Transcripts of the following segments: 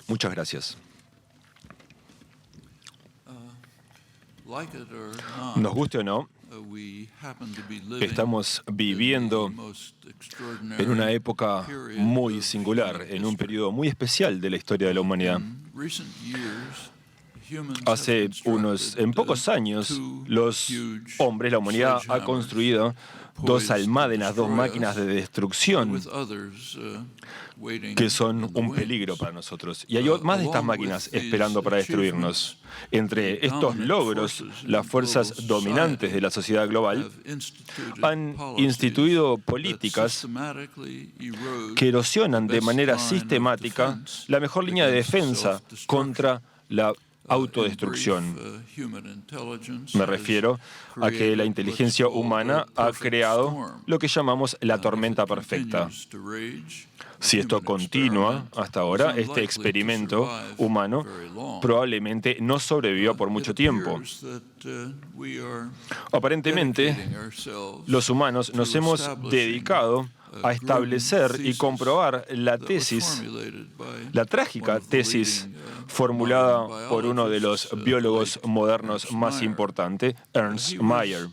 Muchas gracias. Nos guste o no, estamos viviendo en una época muy singular, en un periodo muy especial de la historia de la humanidad. En pocos años, los hombres, la humanidad ha construido dos almádenas, dos máquinas de destrucción que son un peligro para nosotros. Y hay más de estas máquinas esperando para destruirnos. Entre estos logros, las fuerzas dominantes de la sociedad global han instituido políticas que erosionan de manera sistemática la mejor línea de defensa contra la autodestrucción. Me refiero a que la inteligencia humana ha creado lo que llamamos la tormenta perfecta. Si esto continúa hasta ahora, este experimento humano probablemente no sobrevivió por mucho tiempo. Aparentemente, los humanos nos hemos dedicado a establecer y comprobar la trágica tesis formulada por uno de los biólogos modernos más importantes, Ernst Mayr.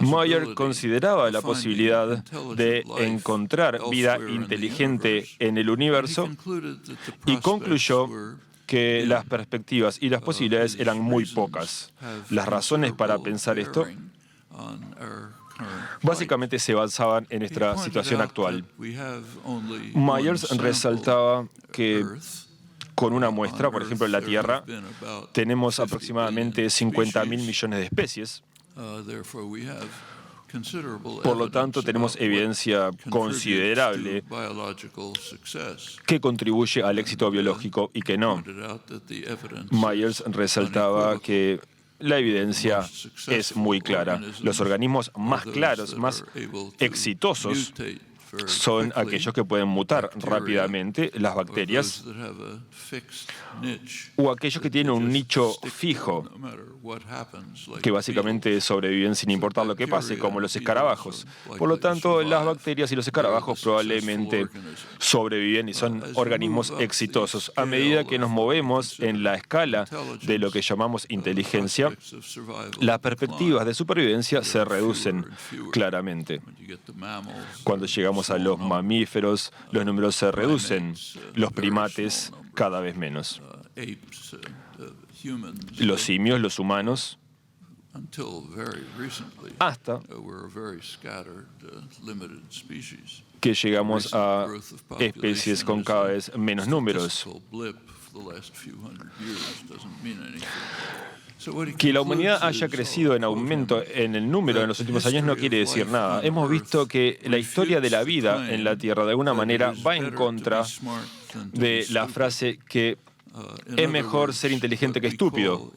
Mayr consideraba la posibilidad de encontrar vida inteligente en el universo y concluyó que las perspectivas y las posibilidades eran muy pocas. Las razones para pensar esto básicamente se basaban en nuestra situación actual. Myers resaltaba que con una muestra, por ejemplo, en la Tierra, tenemos aproximadamente 50.000 millones de especies. Por lo tanto, tenemos evidencia considerable que contribuye al éxito biológico y que no. Myers resaltaba que la evidencia es muy clara. Los organismos más claros, más exitosos, son aquellos que pueden mutar rápidamente, las bacterias, o aquellos que tienen un nicho fijo, que básicamente sobreviven sin importar lo que pase, como los escarabajos. Por lo tanto, las bacterias y los escarabajos probablemente sobreviven y son organismos exitosos. A medida que nos movemos en la escala de lo que llamamos inteligencia, las perspectivas de supervivencia se reducen claramente. Cuando llegamos a los mamíferos, los números se reducen, los primates cada vez menos. Los simios, los humanos, hasta que llegamos a especies con cada vez menos números. Que la humanidad haya crecido en aumento en el número en los últimos años no quiere decir nada. Hemos visto que la historia de la vida en la Tierra de alguna manera va en contra de la frase que es mejor ser inteligente que estúpido.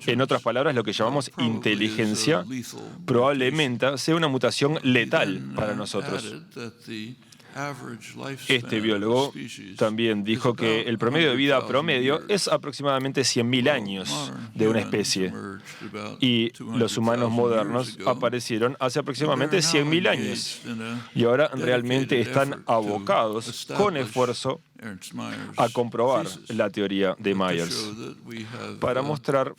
En otras palabras, lo que llamamos inteligencia probablemente sea una mutación letal para nosotros. Este biólogo también dijo que el promedio de vida promedio es aproximadamente 100.000 años de una especie y los humanos modernos aparecieron hace aproximadamente 100.000 años y ahora realmente están abocados con esfuerzo a comprobar la teoría de Myers para mostrar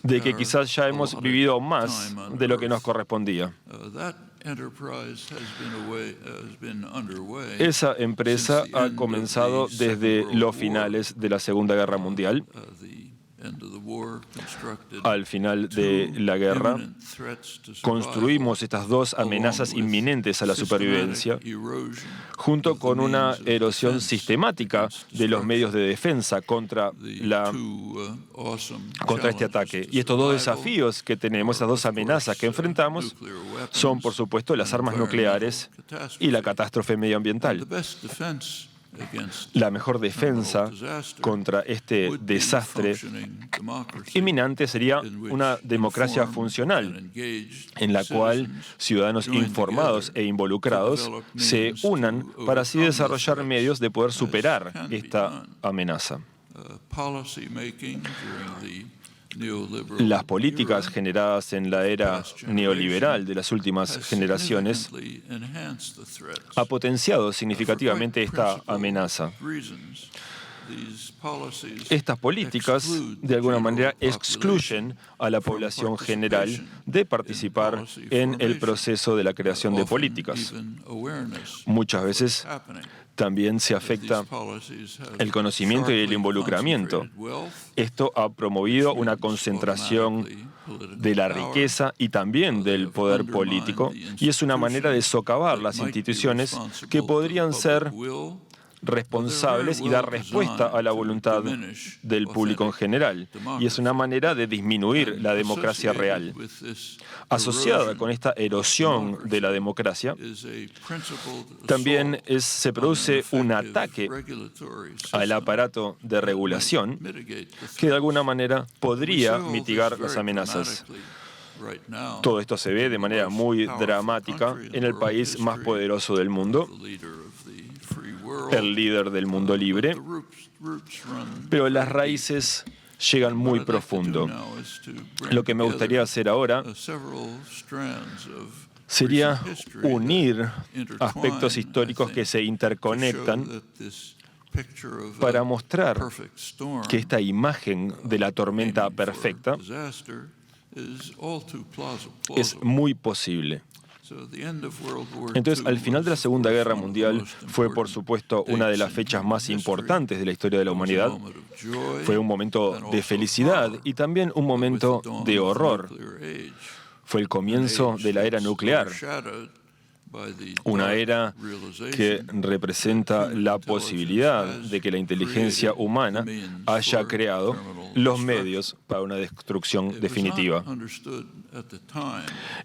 de que quizás ya hemos vivido más de lo que nos correspondía. Esa empresa ha comenzado desde los finales de la Segunda Guerra Mundial. Al final de la guerra, construimos estas dos amenazas inminentes a la supervivencia, junto con una erosión sistemática de los medios de defensa contra este ataque. Y estos dos desafíos que tenemos, esas dos amenazas que enfrentamos, son, por supuesto, las armas nucleares y la catástrofe medioambiental. La mejor defensa contra este desastre inminente sería una democracia funcional, en la cual ciudadanos informados e involucrados se unan para así desarrollar medios de poder superar esta amenaza. Las políticas generadas en la era neoliberal de las últimas generaciones ha potenciado significativamente esta amenaza. Estas políticas, de alguna manera, excluyen a la población general de participar en el proceso de la creación de políticas. Muchas veces también se afecta el conocimiento y el involucramiento. Esto ha promovido una concentración de la riqueza y también del poder político, y es una manera de socavar las instituciones que podrían ser responsables y dar respuesta a la voluntad del público en general. Y es una manera de disminuir la democracia real. Asociada con esta erosión de la democracia, también se produce un ataque al aparato de regulación que de alguna manera podría mitigar las amenazas. Todo esto se ve de manera muy dramática en el país más poderoso del mundo, el líder del mundo libre, pero las raíces llegan muy profundo. Lo que me gustaría hacer ahora sería unir aspectos históricos que se interconectan para mostrar que esta imagen de la tormenta perfecta es muy posible. Entonces, al final de la Segunda Guerra Mundial fue, por supuesto, una de las fechas más importantes de la historia de la humanidad. Fue un momento de felicidad y también un momento de horror. Fue el comienzo de la era nuclear, una era que representa la posibilidad de que la inteligencia humana haya creado los medios para una destrucción definitiva.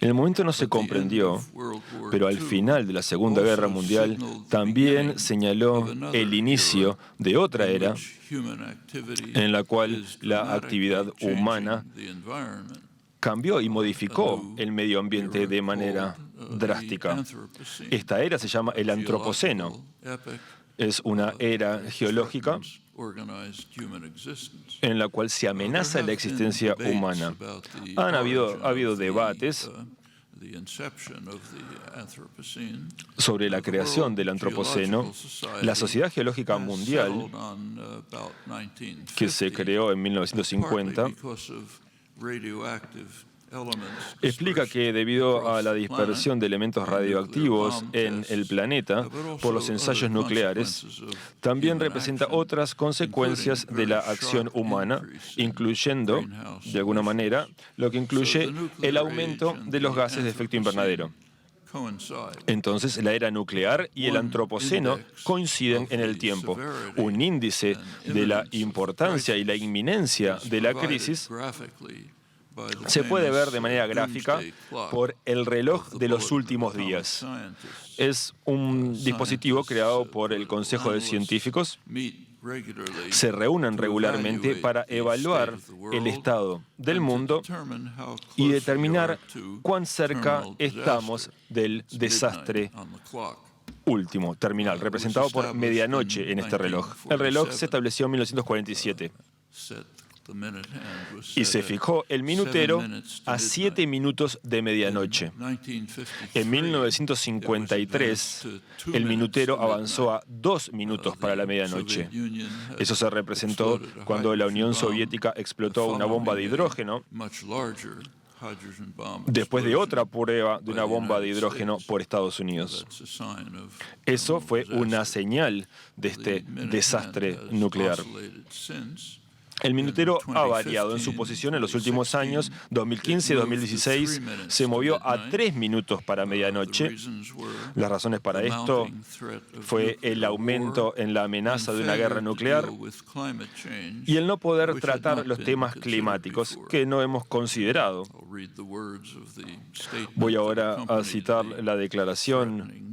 En el momento no se comprendió, pero al final de la Segunda Guerra Mundial también señaló el inicio de otra era en la cual la actividad humana cambió y modificó el medio ambiente de manera drástica. Esta era se llama el Antropoceno. Es una era geológica en la cual se amenaza la existencia humana. Ha habido debates sobre la creación del Antropoceno. La Sociedad Geológica Mundial, que se creó en 1950, explica que debido a la dispersión de elementos radioactivos en el planeta por los ensayos nucleares, también representa otras consecuencias de la acción humana, incluyendo, de alguna manera, lo que incluye el aumento de los gases de efecto invernadero. Entonces, la era nuclear y el antropoceno coinciden en el tiempo. Un índice de la importancia y la inminencia de la crisis se puede ver de manera gráfica por el reloj de los últimos días. Es un dispositivo creado por el Consejo de Científicos. Se reúnen regularmente para evaluar el estado del mundo y determinar cuán cerca estamos del desastre último, terminal, representado por medianoche en este reloj. El reloj se estableció en 1947. Y se fijó el minutero a 7 minutos de medianoche. En 1953, el minutero avanzó a 2 minutos para la medianoche. Eso se representó cuando la Unión Soviética explotó una bomba de hidrógeno, después de otra prueba de una bomba de hidrógeno por Estados Unidos. Eso fue una señal de este desastre nuclear. El minutero ha variado en su posición en los últimos años. 2015 y 2016 se movió a 3 minutos para medianoche. Las razones para esto fue el aumento en la amenaza de una guerra nuclear y el no poder tratar los temas climáticos que no hemos considerado. Voy ahora a citar la declaración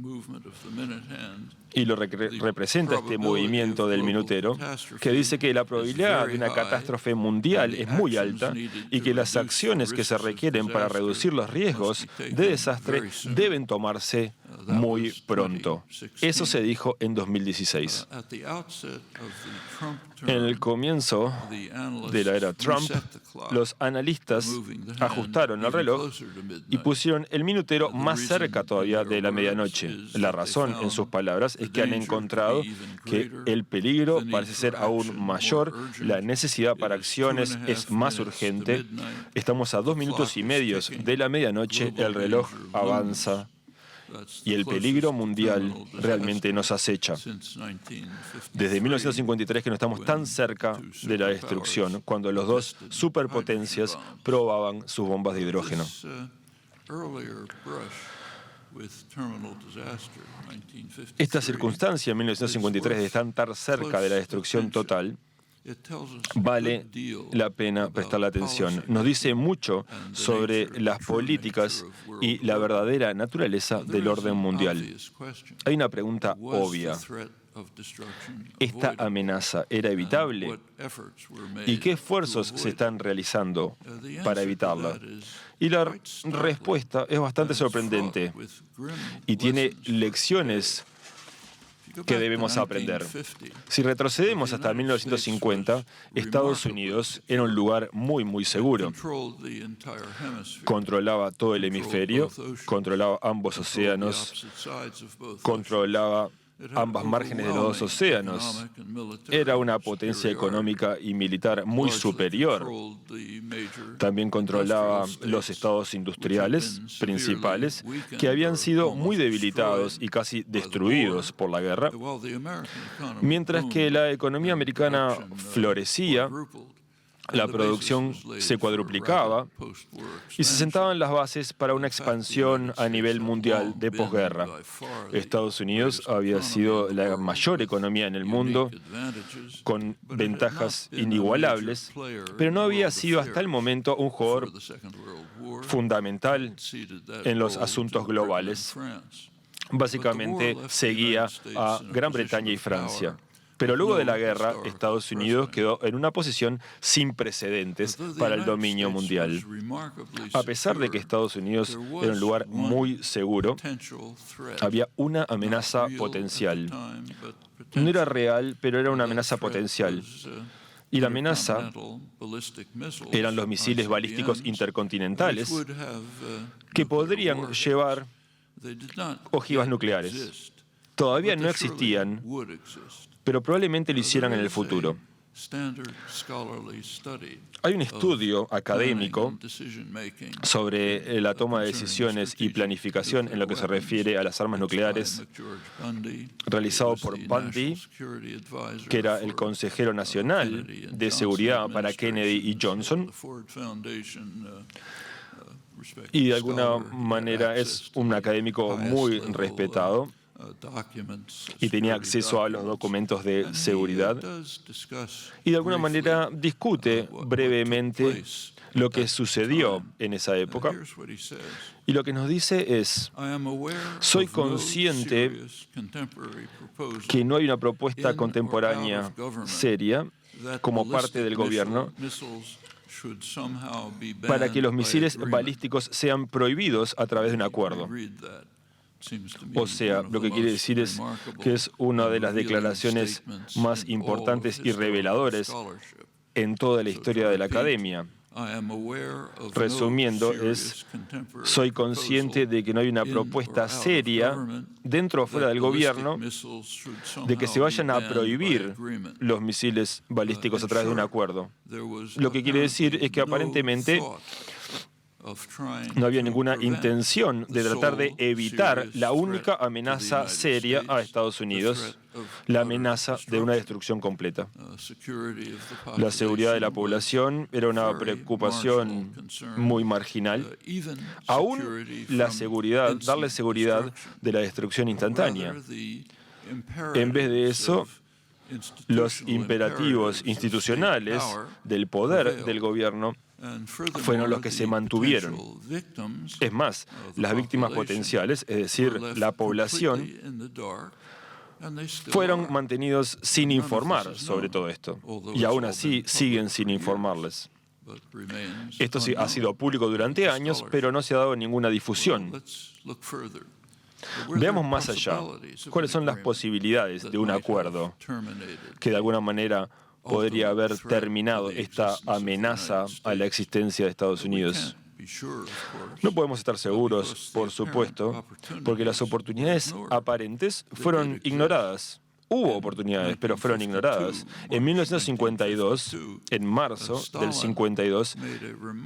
y lo representa este movimiento del minutero, que dice que la probabilidad de una catástrofe mundial es muy alta y que las acciones que se requieren para reducir los riesgos de desastre deben tomarse muy pronto. Eso se dijo en 2016. En el comienzo de la era Trump, los analistas ajustaron el reloj y pusieron el minutero más cerca todavía de la medianoche. La razón, en sus palabras, es que han encontrado que el peligro parece ser aún mayor, la necesidad para acciones es más urgente. Estamos a 2 minutos y medio de la medianoche, el reloj avanza y el peligro mundial realmente nos acecha. Desde 1953 que no estamos tan cerca de la destrucción, cuando los dos superpotencias probaban sus bombas de hidrógeno. Esta circunstancia en 1953 de estar tan cerca de la destrucción total vale la pena prestarle atención. Nos dice mucho sobre las políticas y la verdadera naturaleza del orden mundial. Hay una pregunta obvia. ¿Esta amenaza era evitable? ¿Y qué esfuerzos se están realizando para evitarla? Y la respuesta es bastante sorprendente y tiene lecciones que debemos aprender. Si retrocedemos hasta 1950, Estados Unidos era un lugar muy seguro. Controlaba todo el hemisferio, controlaba ambos océanos, controlaba ambas márgenes de los dos océanos. Era una potencia económica y militar muy superior. También controlaba los estados industriales principales, que habían sido muy debilitados y casi destruidos por la guerra. Mientras que la economía americana florecía, la producción se cuadruplicaba y se sentaban las bases para una expansión a nivel mundial de posguerra. Estados Unidos había sido la mayor economía en el mundo, con ventajas inigualables, pero no había sido hasta el momento un jugador fundamental en los asuntos globales. Básicamente seguía a Gran Bretaña y Francia. Pero luego de la guerra, Estados Unidos quedó en una posición sin precedentes para el dominio mundial. A pesar de que Estados Unidos era un lugar muy seguro, había una amenaza potencial. No era real, pero era una amenaza potencial. Y la amenaza eran los misiles balísticos intercontinentales que podrían llevar ojivas nucleares. Todavía no existían, pero probablemente lo hicieran en el futuro. Hay un estudio académico sobre la toma de decisiones y planificación en lo que se refiere a las armas nucleares, realizado por Bundy, que era el consejero nacional de seguridad para Kennedy y Johnson, y de alguna manera es un académico muy respetado y tenía acceso a los documentos de seguridad y de alguna manera discute brevemente lo que sucedió en esa época. Y lo que nos dice es: soy consciente que no hay una propuesta contemporánea seria como parte del gobierno para que los misiles balísticos sean prohibidos a través de un acuerdo. O sea, lo que quiere decir es que es una de las declaraciones más importantes y reveladoras en toda la historia de la academia. Resumiendo, soy consciente de que no hay una propuesta seria dentro o fuera del gobierno de que se vayan a prohibir los misiles balísticos a través de un acuerdo. Lo que quiere decir es que aparentemente no había ninguna intención de tratar de evitar la única amenaza seria a Estados Unidos, la amenaza de una destrucción completa. La seguridad de la población era una preocupación muy marginal. Aún la seguridad, darle seguridad de la destrucción instantánea. En vez de eso, los imperativos institucionales del poder del gobierno fueron los que se mantuvieron. Es más, las víctimas potenciales, es decir, la población, fueron mantenidos sin informar sobre todo esto. Y aún así siguen sin informarles. Esto sí ha sido público durante años, pero no se ha dado ninguna difusión. Veamos más allá. ¿Cuáles son las posibilidades de un acuerdo que de alguna manera podría haber terminado esta amenaza a la existencia de Estados Unidos. No podemos estar seguros, por supuesto, porque las oportunidades aparentes fueron ignoradas. Hubo oportunidades, pero fueron ignoradas. En 1952, en marzo del 52,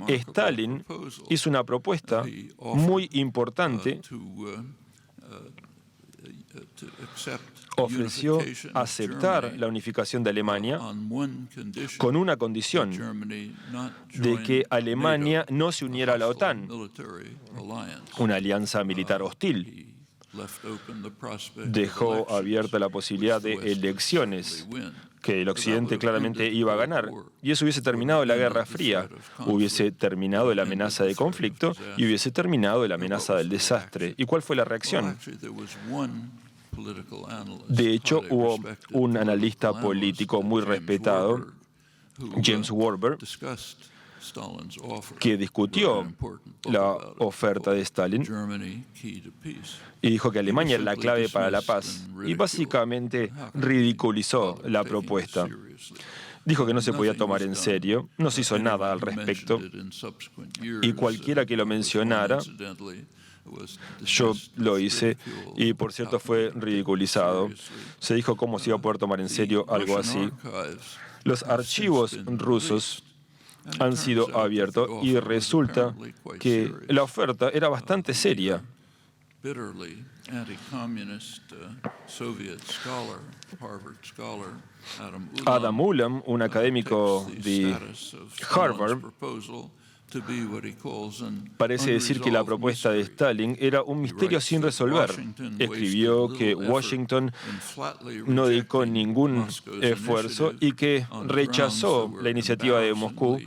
Stalin hizo una propuesta muy importante. Ofreció aceptar la unificación de Alemania con una condición, de que Alemania no se uniera a la OTAN, una alianza militar hostil. Dejó abierta la posibilidad de elecciones, que el Occidente claramente iba a ganar. Y eso hubiese terminado la Guerra Fría, hubiese terminado la amenaza de conflicto y hubiese terminado la amenaza del desastre. ¿Y cuál fue la reacción? De hecho, hubo un analista político muy respetado, James Warburg, que discutió la oferta de Stalin y dijo que Alemania era la clave para la paz y básicamente ridiculizó la propuesta. Dijo que no se podía tomar en serio, no se hizo nada al respecto y cualquiera que lo mencionara, yo lo hice y por cierto fue ridiculizado. Se dijo cómo se iba a poder tomar en serio algo así. Los archivos rusos han sido abiertos y resulta que la oferta era bastante seria. Adam Ulam, un académico de Harvard, parece decir que la propuesta de Stalin era un misterio sin resolver. Escribió que Washington no dedicó ningún esfuerzo y que rechazó la iniciativa de Moscú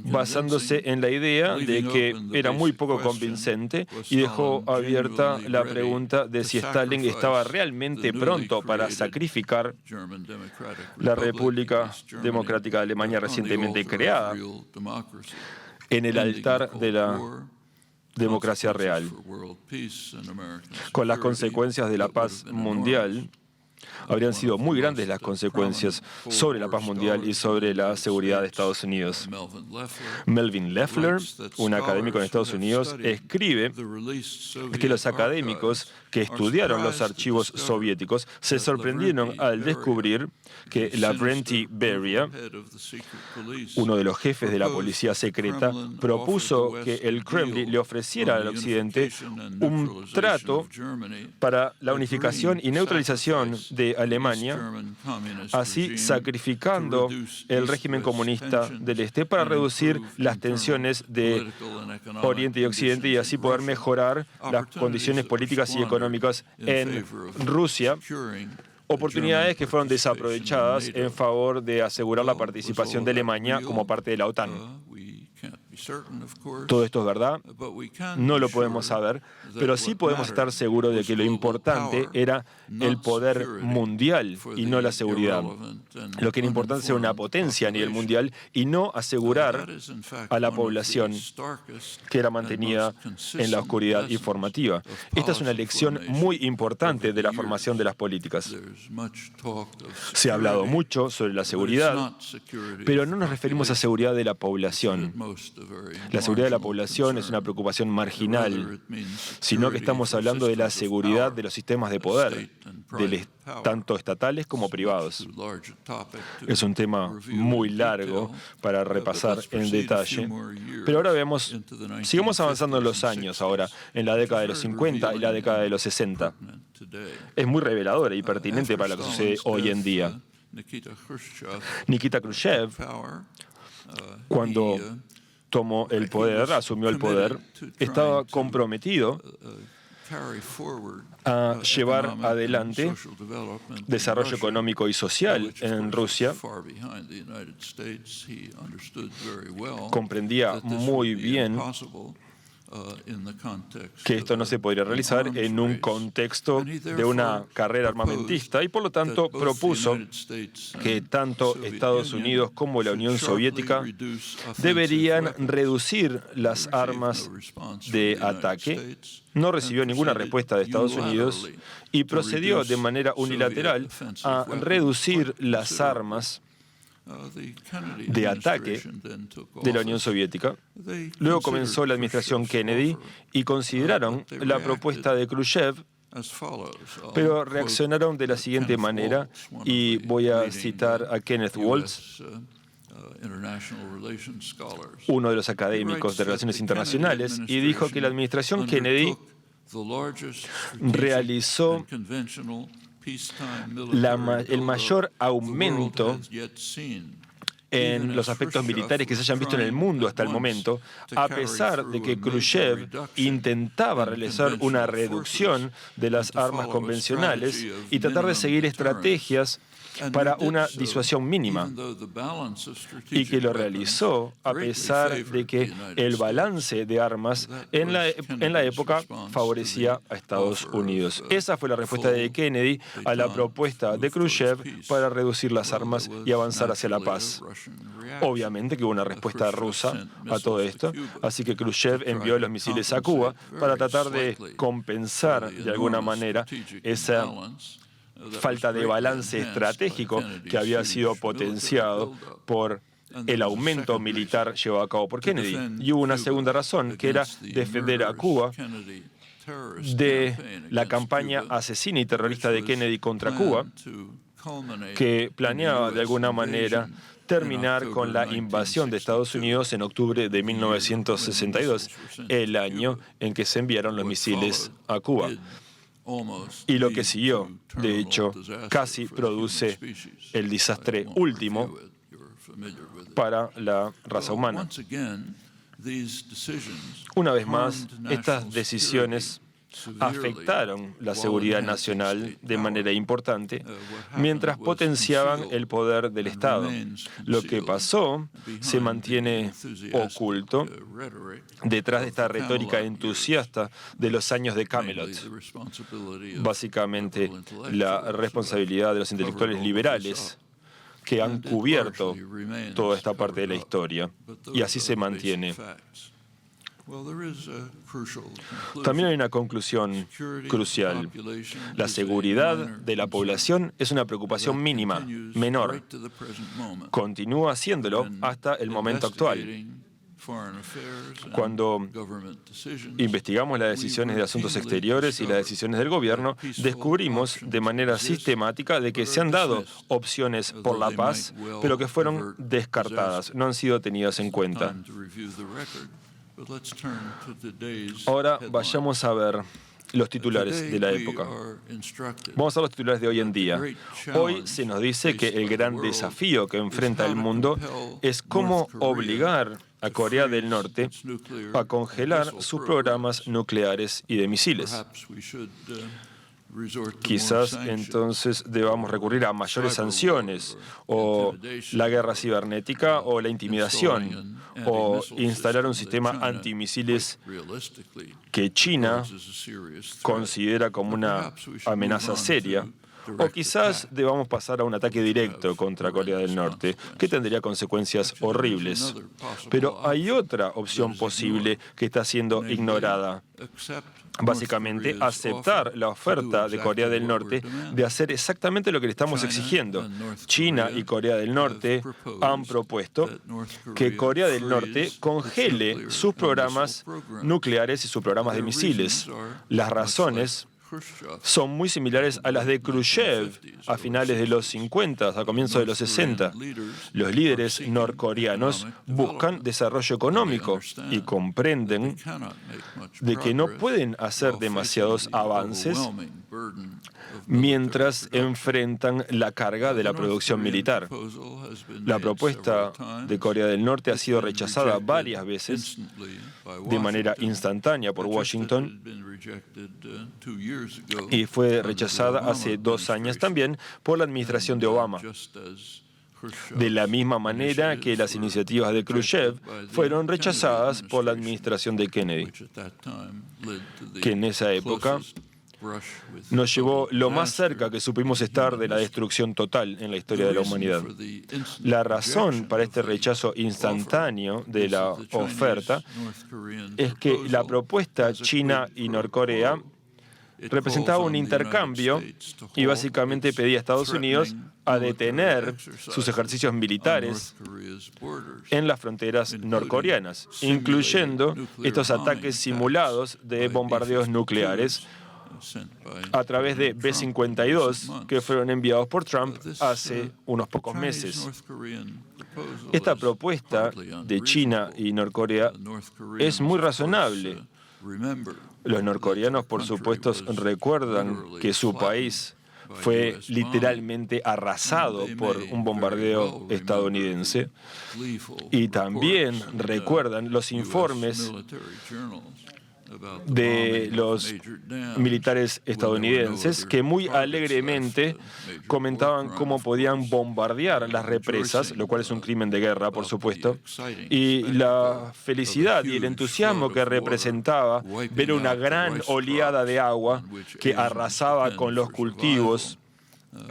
basándose en la idea de que era muy poco convincente y dejó abierta la pregunta de si Stalin estaba realmente pronto para sacrificar la República Democrática de Alemania recientemente creada en el altar de la democracia real. Con las consecuencias de la paz mundial, habrían sido muy grandes las consecuencias sobre la paz mundial y sobre la seguridad de Estados Unidos. Melvin Leffler, un académico en Estados Unidos, escribe que los académicos que estudiaron los archivos soviéticos se sorprendieron al descubrir que Lavrenti Beria, uno de los jefes de la policía secreta, propuso que el Kremlin le ofreciera al Occidente un trato para la unificación y neutralización de Alemania, así sacrificando el régimen comunista del Este para reducir las tensiones de Oriente y Occidente y así poder mejorar las condiciones políticas y económicas en Rusia. Oportunidades que fueron desaprovechadas en favor de asegurar la participación de Alemania como parte de la OTAN. Todo esto es verdad, no lo podemos saber, pero sí podemos estar seguros de que lo importante era el poder mundial y no la seguridad. Lo que era importante era una potencia a nivel mundial y no asegurar a la población que era mantenida en la oscuridad informativa. Esta es una lección muy importante de la formación de las políticas. Se ha hablado mucho sobre la seguridad, pero no nos referimos a seguridad de la población. La seguridad de la población es una preocupación marginal, sino que estamos hablando de la seguridad de los sistemas de poder, tanto estatales como privados. Es un tema muy largo para repasar en detalle, pero ahora sigamos avanzando en los años ahora, en la década de los 50 y la década de los 60. Es muy reveladora y pertinente para lo que sucede hoy en día. Nikita Khrushchev, cuando tomó el poder, asumió el poder, estaba comprometido a llevar adelante desarrollo económico y social en Rusia. Comprendía muy bien que esto no se podría realizar en un contexto de una carrera armamentista y por lo tanto propuso que tanto Estados Unidos como la Unión Soviética deberían reducir las armas de ataque. No recibió ninguna respuesta de Estados Unidos y procedió de manera unilateral a reducir las armas de ataque de la Unión Soviética. Luego comenzó la administración Kennedy y consideraron la propuesta de Khrushchev, pero reaccionaron de la siguiente manera, y voy a citar a Kenneth Waltz, uno de los académicos de relaciones internacionales, y dijo que la administración Kennedy realizó el mayor aumento en los aspectos militares que se hayan visto en el mundo hasta el momento, a pesar de que Khrushchev intentaba realizar una reducción de las armas convencionales y tratar de seguir estrategias para una disuasión mínima, y que lo realizó a pesar de que el balance de armas en la época favorecía a Estados Unidos. Esa fue la respuesta de Kennedy a la propuesta de Khrushchev para reducir las armas y avanzar hacia la paz. Obviamente que hubo una respuesta rusa a todo esto, así que Khrushchev envió los misiles a Cuba para tratar de compensar de alguna manera esa falta de balance estratégico que había sido potenciado por el aumento militar llevado a cabo por Kennedy. Y hubo una segunda razón, que era defender a Cuba de la campaña asesina y terrorista de Kennedy contra Cuba, que planeaba de alguna manera terminar con la invasión de Estados Unidos en octubre de 1962, el año en que se enviaron los misiles a Cuba. Y lo que siguió, de hecho, casi produce el desastre último para la raza humana. Una vez más, estas decisiones afectaron la seguridad nacional de manera importante, mientras potenciaban el poder del Estado. Lo que pasó se mantiene oculto detrás de esta retórica entusiasta de los años de Camelot. Básicamente, la responsabilidad de los intelectuales liberales que han cubierto toda esta parte de la historia, y así se mantiene. También hay una conclusión crucial. La seguridad de la población es una preocupación mínima, menor. Continúa siéndolo hasta el momento actual. Cuando investigamos las decisiones de asuntos exteriores y las decisiones del gobierno, descubrimos de manera sistemática de que se han dado opciones por la paz, pero que fueron descartadas, no han sido tenidas en cuenta. Ahora vayamos a ver los titulares de la época. Vamos a ver los titulares de hoy en día. Hoy se nos dice que el gran desafío que enfrenta el mundo es cómo obligar a Corea del Norte a congelar sus programas nucleares y de misiles. Quizás entonces debamos recurrir a mayores sanciones, o la guerra cibernética, o la intimidación, o instalar un sistema antimisiles que China considera como una amenaza seria. O quizás debamos pasar a un ataque directo contra Corea del Norte, que tendría consecuencias horribles. Pero hay otra opción posible que está siendo ignorada. Básicamente, aceptar la oferta de Corea del Norte de hacer exactamente lo que le estamos exigiendo. China y Corea del Norte han propuesto que Corea del Norte congele sus programas nucleares y sus programas de misiles. Las razones son muy similares a las de Khrushchev a finales de los 50, a comienzos de los 60. Los líderes norcoreanos buscan desarrollo económico y comprenden de que no pueden hacer demasiados avances mientras enfrentan la carga de la producción militar. La propuesta de Corea del Norte ha sido rechazada varias veces de manera instantánea por Washington, y fue rechazada hace 2 años también por la administración de Obama. De la misma manera que las iniciativas de Khrushchev fueron rechazadas por la administración de Kennedy, que en esa época nos llevó lo más cerca que supimos estar de la destrucción total en la historia de la humanidad. La razón para este rechazo instantáneo de la oferta es que la propuesta China y Norcorea representaba un intercambio y básicamente pedía a Estados Unidos a detener sus ejercicios militares en las fronteras norcoreanas, incluyendo estos ataques simulados de bombardeos nucleares a través de B-52 que fueron enviados por Trump hace unos pocos meses. Esta propuesta de China y Norcorea es muy razonable. Los norcoreanos, por supuesto, recuerdan que su país fue literalmente arrasado por un bombardeo estadounidense y también recuerdan los informes de los militares estadounidenses que muy alegremente comentaban cómo podían bombardear las represas, lo cual es un crimen de guerra, por supuesto, y la felicidad y el entusiasmo que representaba ver una gran oleada de agua que arrasaba con los cultivos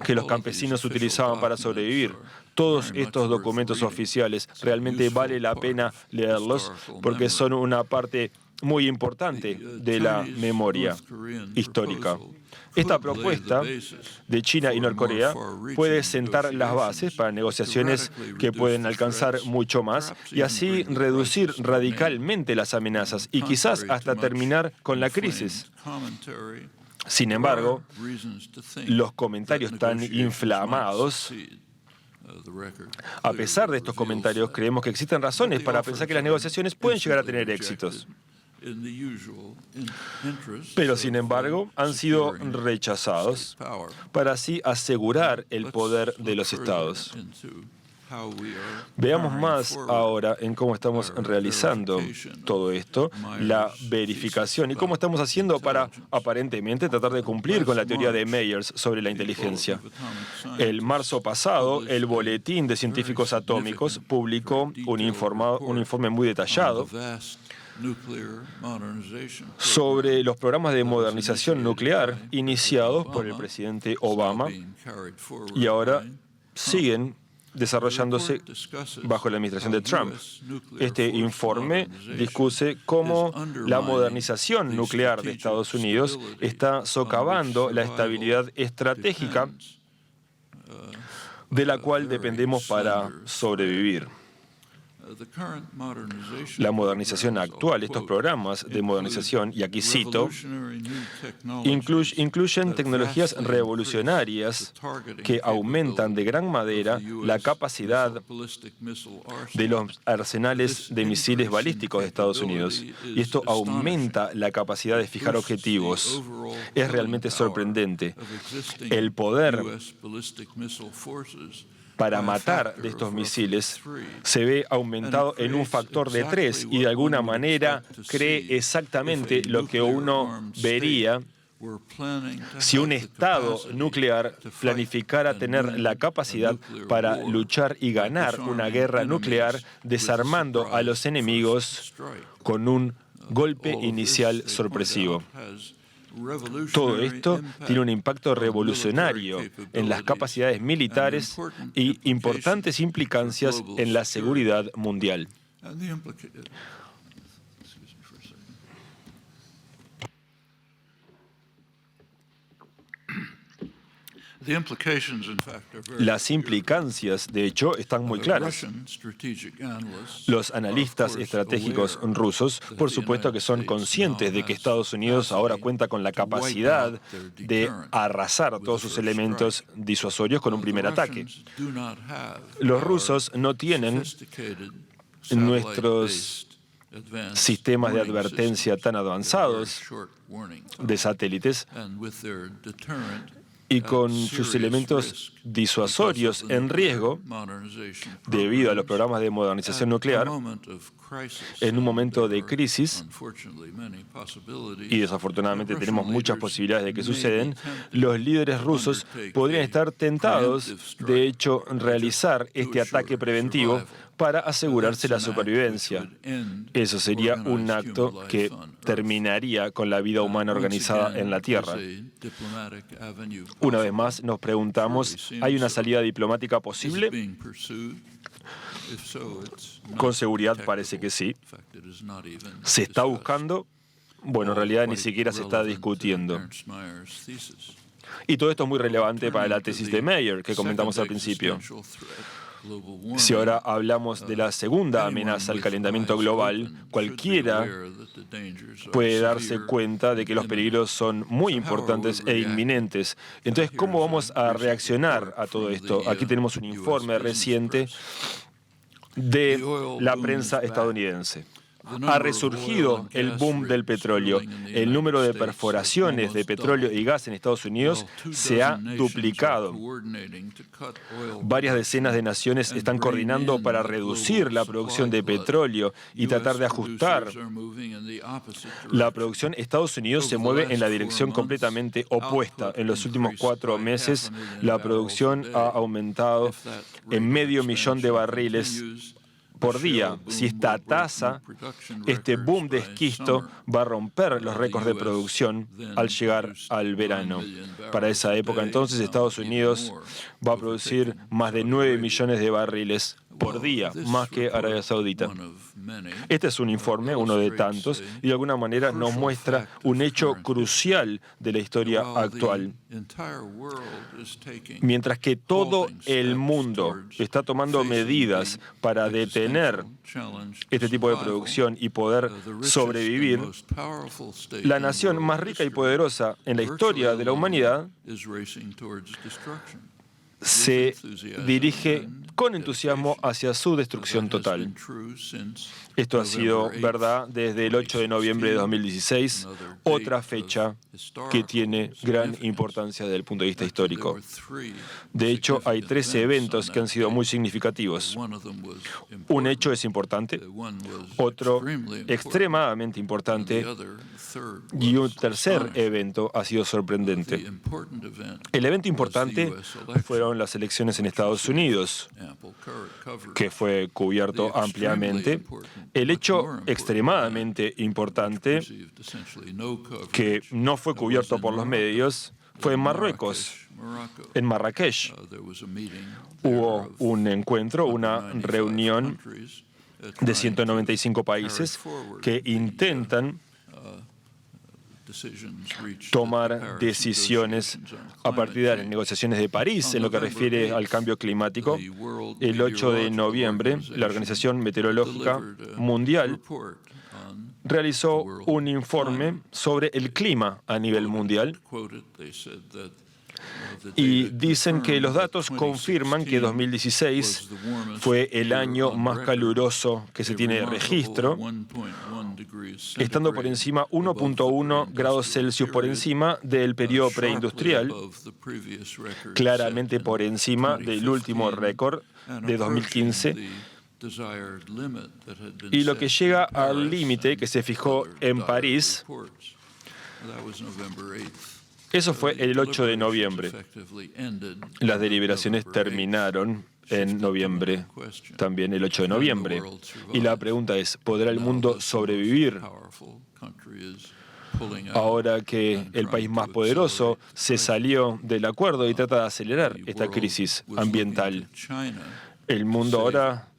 que los campesinos utilizaban para sobrevivir. Todos estos documentos oficiales realmente vale la pena leerlos porque son una parte muy importante de la memoria histórica. Esta propuesta de China y Norcorea puede sentar las bases para negociaciones que pueden alcanzar mucho más y así reducir radicalmente las amenazas y quizás hasta terminar con la crisis. Sin embargo, los comentarios tan inflamados, a pesar de estos comentarios, creemos que existen razones para pensar que las negociaciones pueden llegar a tener éxitos. Pero, sin embargo, han sido rechazados para así asegurar el poder de los estados. Veamos más ahora en cómo estamos realizando todo esto, la verificación y cómo estamos haciendo para, aparentemente, tratar de cumplir con la teoría de Myers sobre la inteligencia. El marzo pasado, el Boletín de Científicos Atómicos publicó un informe muy detallado sobre los programas de modernización nuclear iniciados por el presidente Obama y ahora siguen desarrollándose bajo la administración de Trump. Este informe discute cómo la modernización nuclear de Estados Unidos está socavando la estabilidad estratégica de la cual dependemos para sobrevivir. La modernización actual, estos programas de modernización, y aquí cito, incluyen tecnologías revolucionarias que aumentan de gran manera la capacidad de los arsenales de misiles balísticos de Estados Unidos. Y esto aumenta la capacidad de fijar objetivos. Es realmente sorprendente. El poder para matar de estos misiles se ve aumentado en un factor de 3 y de alguna manera cree exactamente lo que uno vería si un Estado nuclear planificara tener la capacidad para luchar y ganar una guerra nuclear desarmando a los enemigos con un golpe inicial sorpresivo. Todo esto tiene un impacto revolucionario en las capacidades militares y importantes implicancias en la seguridad mundial. Las implicancias, de hecho, están muy claras. Los analistas estratégicos rusos, por supuesto que son conscientes de que Estados Unidos ahora cuenta con la capacidad de arrasar todos sus elementos disuasorios con un primer ataque. Los rusos no tienen nuestros sistemas de advertencia tan avanzados de satélites y con sus elementos disuasorios en riesgo debido a los programas de modernización nuclear, en un momento de crisis, y desafortunadamente tenemos muchas posibilidades de que suceden, los líderes rusos podrían estar tentados, de hecho, realizar este ataque preventivo para asegurarse la supervivencia. Eso sería un acto que terminaría con la vida humana organizada en la Tierra. Una vez más, nos preguntamos, ¿hay una salida diplomática posible? Con seguridad parece que sí. Se está buscando bueno, en realidad ni siquiera se está discutiendo. Y todo esto es muy relevante para la tesis de Meyer, que comentamos al principio. Si ahora hablamos de la segunda amenaza al calentamiento global, cualquiera puede darse cuenta de que los peligros son muy importantes e inminentes. Entonces, ¿cómo vamos a reaccionar a todo esto? Aquí tenemos un informe reciente de la prensa estadounidense. Ha resurgido el boom del petróleo. El número de perforaciones de petróleo y gas en Estados Unidos se ha duplicado. Varias decenas de naciones están coordinando para reducir la producción de petróleo y tratar de ajustar la producción. Estados Unidos se mueve en la dirección completamente opuesta. En los últimos 4 meses, la producción ha aumentado en 500.000 de barriles por día. Si esta tasa, este boom de esquisto, va a romper los récords de producción al llegar al verano. Para esa época, entonces, Estados Unidos va a producir más de 9 millones de barriles por día, más que Arabia Saudita. Este es un informe, uno de tantos, y de alguna manera nos muestra un hecho crucial de la historia actual. Mientras que todo el mundo está tomando medidas para detener este tipo de producción y poder sobrevivir, la nación más rica y poderosa en la historia de la humanidad se dirige con entusiasmo hacia su destrucción total. Esto ha sido verdad desde el 8 de noviembre de 2016, otra fecha que tiene gran importancia desde el punto de vista histórico. De hecho, hay 3 eventos que han sido muy significativos. Un hecho es importante, otro extremadamente importante, y un tercer evento ha sido sorprendente. El evento importante fueron las elecciones en Estados Unidos, que fue cubierto ampliamente. El hecho extremadamente importante, que no fue cubierto por los medios, fue en Marruecos, en Marrakech. Hubo un encuentro, una reunión de 195 países que intentan tomar decisiones a partir de las negociaciones de París en lo que refiere al cambio climático. El 8 de noviembre, la Organización Meteorológica Mundial realizó un informe sobre el clima a nivel mundial y dicen que los datos confirman que 2016 fue el año más caluroso que se tiene de registro, estando por encima 1.1 grados Celsius por encima del periodo preindustrial, claramente por encima del último récord de 2015, y lo que llega al límite que se fijó en París. Eso fue el 8 de noviembre. Las deliberaciones terminaron en noviembre, también el 8 de noviembre. Y la pregunta es, ¿podrá el mundo sobrevivir ahora que el país más poderoso se salió del acuerdo y trata de acelerar esta crisis ambiental? El mundo ahora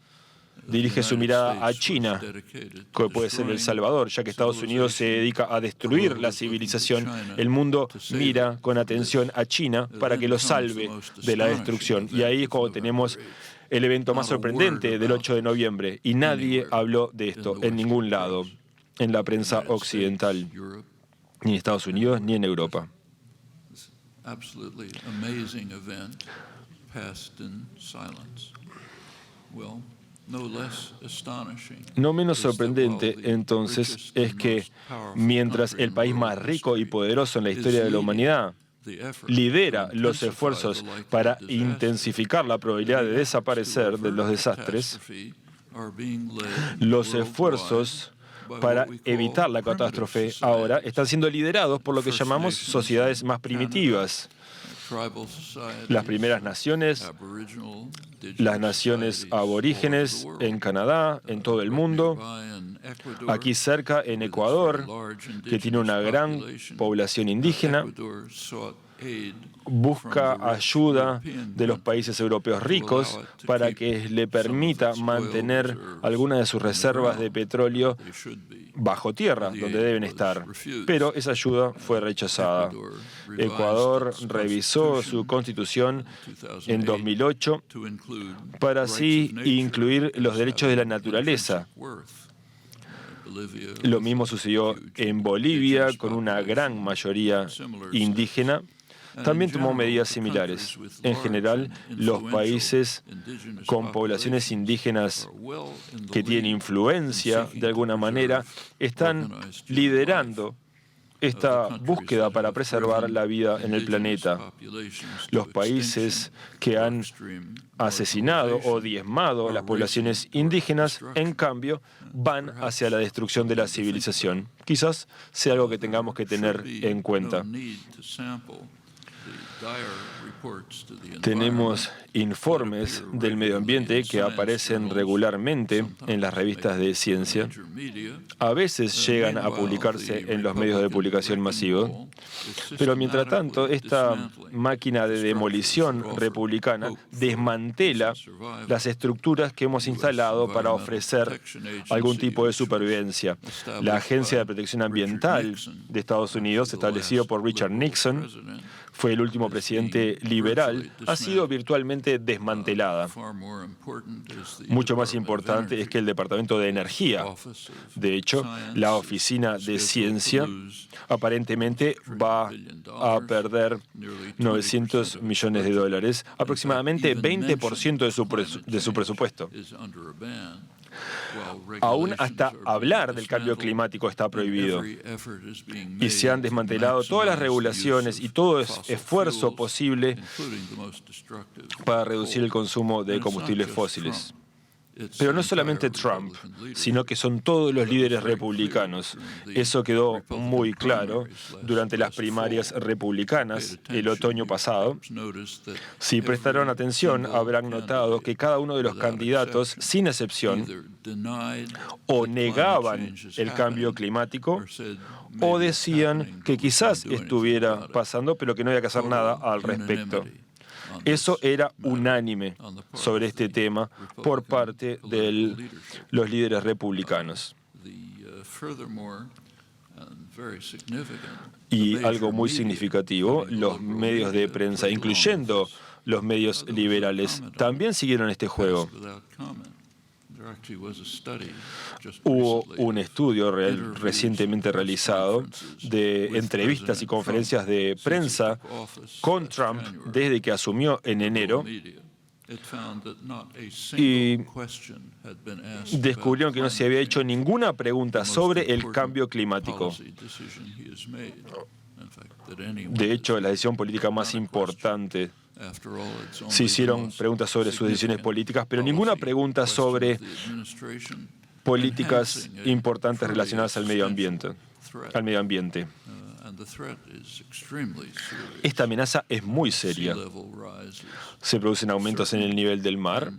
dirige su mirada a China, que puede ser El Salvador, ya que Estados Unidos se dedica a destruir la civilización. El mundo mira con atención a China para que lo salve de la destrucción. Y ahí es cuando tenemos el evento más sorprendente del 8 de noviembre. Y nadie habló de esto en ningún lado, en la prensa occidental, ni en Estados Unidos ni en Europa. No menos sorprendente, entonces, es que mientras el país más rico y poderoso en la historia de la humanidad lidera los esfuerzos para intensificar la probabilidad de desaparecer de los desastres, los esfuerzos para evitar la catástrofe ahora están siendo liderados por lo que llamamos sociedades más primitivas. Las primeras naciones, las naciones aborígenes en Canadá, en todo el mundo, aquí cerca en Ecuador, que tiene una gran población indígena, busca ayuda de los países europeos ricos para que le permita mantener algunas de sus reservas de petróleo bajo tierra, donde deben estar. Pero esa ayuda fue rechazada. Ecuador revisó su constitución en 2008 para así incluir los derechos de la naturaleza. Lo mismo sucedió en Bolivia, con una gran mayoría indígena. También tomó medidas similares. En general, los países con poblaciones indígenas que tienen influencia, de alguna manera, están liderando esta búsqueda para preservar la vida en el planeta. Los países que han asesinado o diezmado a las poblaciones indígenas, en cambio, van hacia la destrucción de la civilización. Quizás sea algo que tengamos que tener en cuenta. Tenemos informes del medio ambiente que aparecen regularmente en las revistas de ciencia. A veces llegan a publicarse en los medios de publicación masivos, pero mientras tanto, esta máquina de demolición republicana desmantela las estructuras que hemos instalado para ofrecer algún tipo de supervivencia. La Agencia de Protección Ambiental de Estados Unidos, establecido por Richard Nixon, fue el último presidente liberal, ha sido virtualmente desmantelada. Mucho más importante es que el Departamento de Energía, de hecho, la Oficina de Ciencia, aparentemente va a perder $900 millones, aproximadamente 20% de su presupuesto. Aún hasta hablar del cambio climático está prohibido. Y se han desmantelado todas las regulaciones y todo esfuerzo posible para reducir el consumo de combustibles fósiles. Pero no es solamente Trump, sino que son todos los líderes republicanos. Eso quedó muy claro durante las primarias republicanas el otoño pasado. Si prestaron atención, habrán notado que cada uno de los candidatos, sin excepción, o negaban el cambio climático o decían que quizás estuviera pasando, pero que no había que hacer nada al respecto. Eso era unánime sobre este tema por parte de los líderes republicanos. Y algo muy significativo, los medios de prensa, incluyendo los medios liberales, también siguieron este juego. Hubo un estudio recientemente realizado de entrevistas y conferencias de prensa con Trump desde que asumió en enero y descubrieron que no se había hecho ninguna pregunta sobre el cambio climático. De hecho, la decisión política más importante. Se hicieron preguntas sobre sus decisiones políticas, pero ninguna pregunta sobre políticas importantes relacionadas al medio ambiente. Esta amenaza es muy seria. Se producen aumentos en el nivel del mar.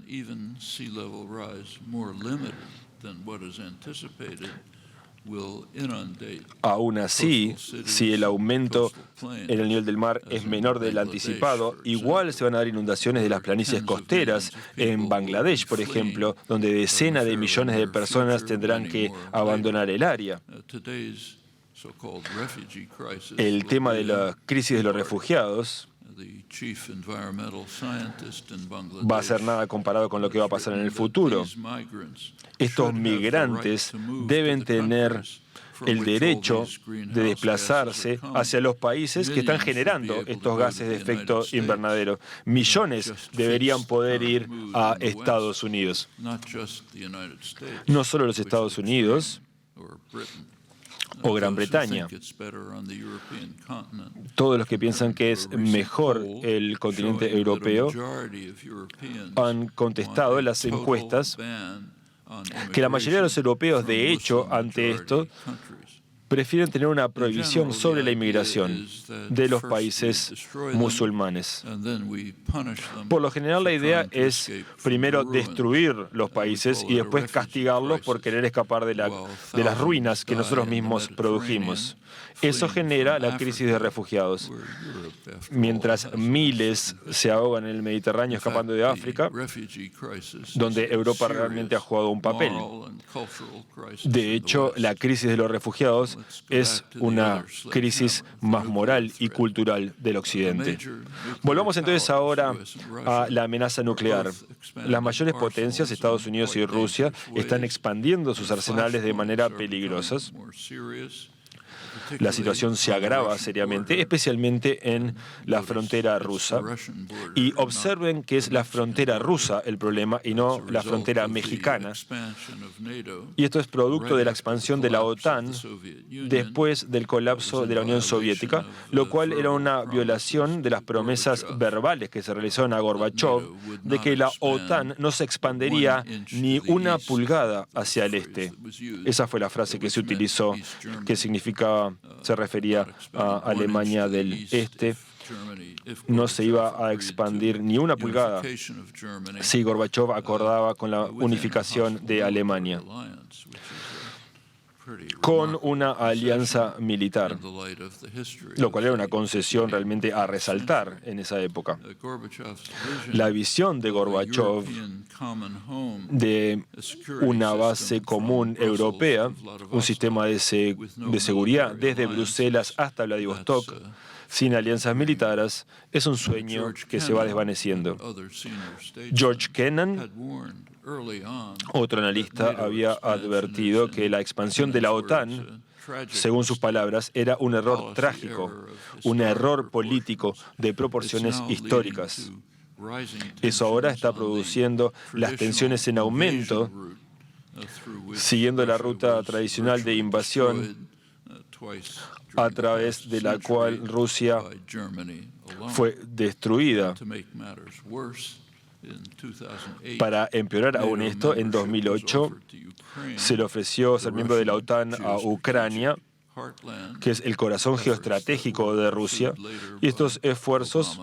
Aún así, si el aumento en el nivel del mar es menor del anticipado, igual se van a dar inundaciones de las planicies costeras en Bangladesh, por ejemplo, donde decenas de millones de personas tendrán que abandonar el área. El tema de la crisis de los refugiados va a ser nada comparado con lo que va a pasar en el futuro. Estos migrantes deben tener el derecho de desplazarse hacia los países que están generando estos gases de efecto invernadero. Millones deberían poder ir a Estados Unidos. No solo los Estados Unidos o Gran Bretaña. Todos los que piensan que es mejor el continente europeo han contestado en las encuestas que la mayoría de los europeos, de hecho, ante esto, prefieren tener una prohibición sobre la inmigración de los países musulmanes. Por lo general, la idea es primero destruir los países y después castigarlos por querer escapar de las ruinas que nosotros mismos produjimos. Eso genera la crisis de refugiados. Mientras miles se ahogan en el Mediterráneo escapando de África, donde Europa realmente ha jugado un papel. De hecho, la crisis de los refugiados es una crisis más moral y cultural del Occidente. Volvamos entonces ahora a la amenaza nuclear. Las mayores potencias, Estados Unidos y Rusia, están expandiendo sus arsenales de manera peligrosa. La situación se agrava seriamente, especialmente en la frontera rusa. Y observen que es la frontera rusa el problema y no la frontera mexicana. Y esto es producto de la expansión de la OTAN después del colapso de la Unión Soviética, lo cual era una violación de las promesas verbales que se realizaron a Gorbachov de que la OTAN no se expandería ni una pulgada hacia el este. Esa fue la frase que se utilizó, que se refería a Alemania del Este. No se iba a expandir ni una pulgada si Gorbachov acordaba con la unificación de Alemania, con una alianza militar, lo cual era una concesión realmente a resaltar en esa época. La visión de Gorbachov de una base común europea, un sistema de seguridad desde Bruselas hasta Vladivostok, sin alianzas militares, es un sueño que se va desvaneciendo. George Kennan, otro analista, había advertido que la expansión de la OTAN, según sus palabras, era un error trágico, un error político de proporciones históricas. Eso ahora está produciendo las tensiones en aumento, siguiendo la ruta tradicional de invasión a través de la cual Rusia fue destruida. Para empeorar aún esto, en 2008 se le ofreció ser miembro de la OTAN a Ucrania, que es el corazón geoestratégico de Rusia, y estos esfuerzos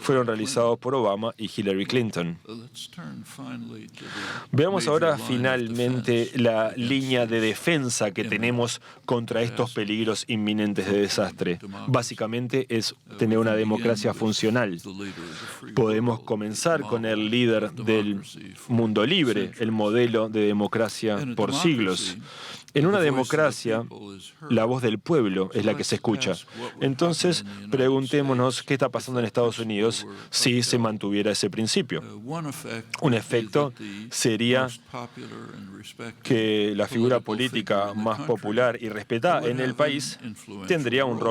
fueron realizados por Obama y Hillary Clinton. Veamos ahora finalmente la línea de defensa que tenemos contra estos peligros inminentes de desastre. Básicamente es tener una democracia funcional. Podemos comenzar con el líder del mundo libre, el modelo de democracia por siglos. En una democracia, la voz del pueblo es la que se escucha. Entonces, preguntémonos qué está pasando en Estados Unidos si se mantuviera ese principio. Un efecto sería que la figura política más popular y respetada en el país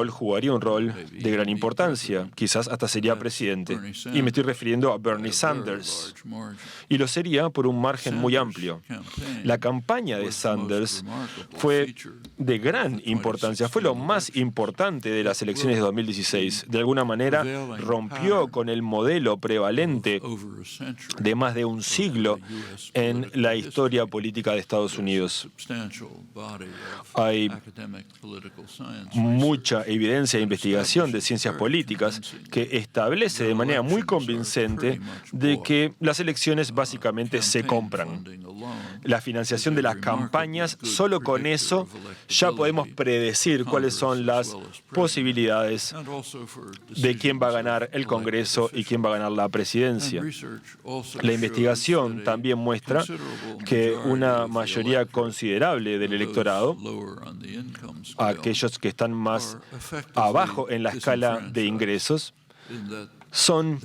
jugaría un rol de gran importancia. Quizás hasta sería presidente. Y me estoy refiriendo a Bernie Sanders. Y lo sería por un margen muy amplio. La campaña de Sanders fue de gran importancia, fue lo más importante de las elecciones de 2016. De alguna manera rompió con el modelo prevalente de más de un siglo en la historia política de Estados Unidos. Hay mucha evidencia e investigación de ciencias políticas que establece de manera muy convincente de que las elecciones básicamente se compran. La financiación de las campañas, solo con eso ya podemos predecir cuáles son las posibilidades de quién va a ganar el Congreso y quién va a ganar la presidencia. La investigación también muestra que una mayoría considerable del electorado, aquellos que están más abajo en la escala de ingresos, son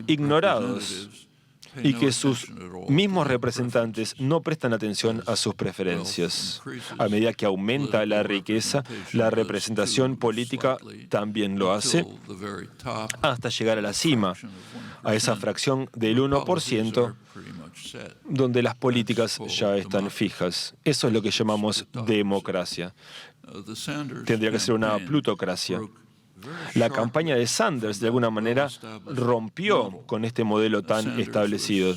ignorados y que sus mismos representantes no prestan atención a sus preferencias. A medida que aumenta la riqueza, la representación política también lo hace, hasta llegar a la cima, a esa fracción del 1%, donde las políticas ya están fijas. Eso es lo que llamamos democracia. Tendría que ser una plutocracia. La campaña de Sanders, de alguna manera, rompió con este modelo tan establecido.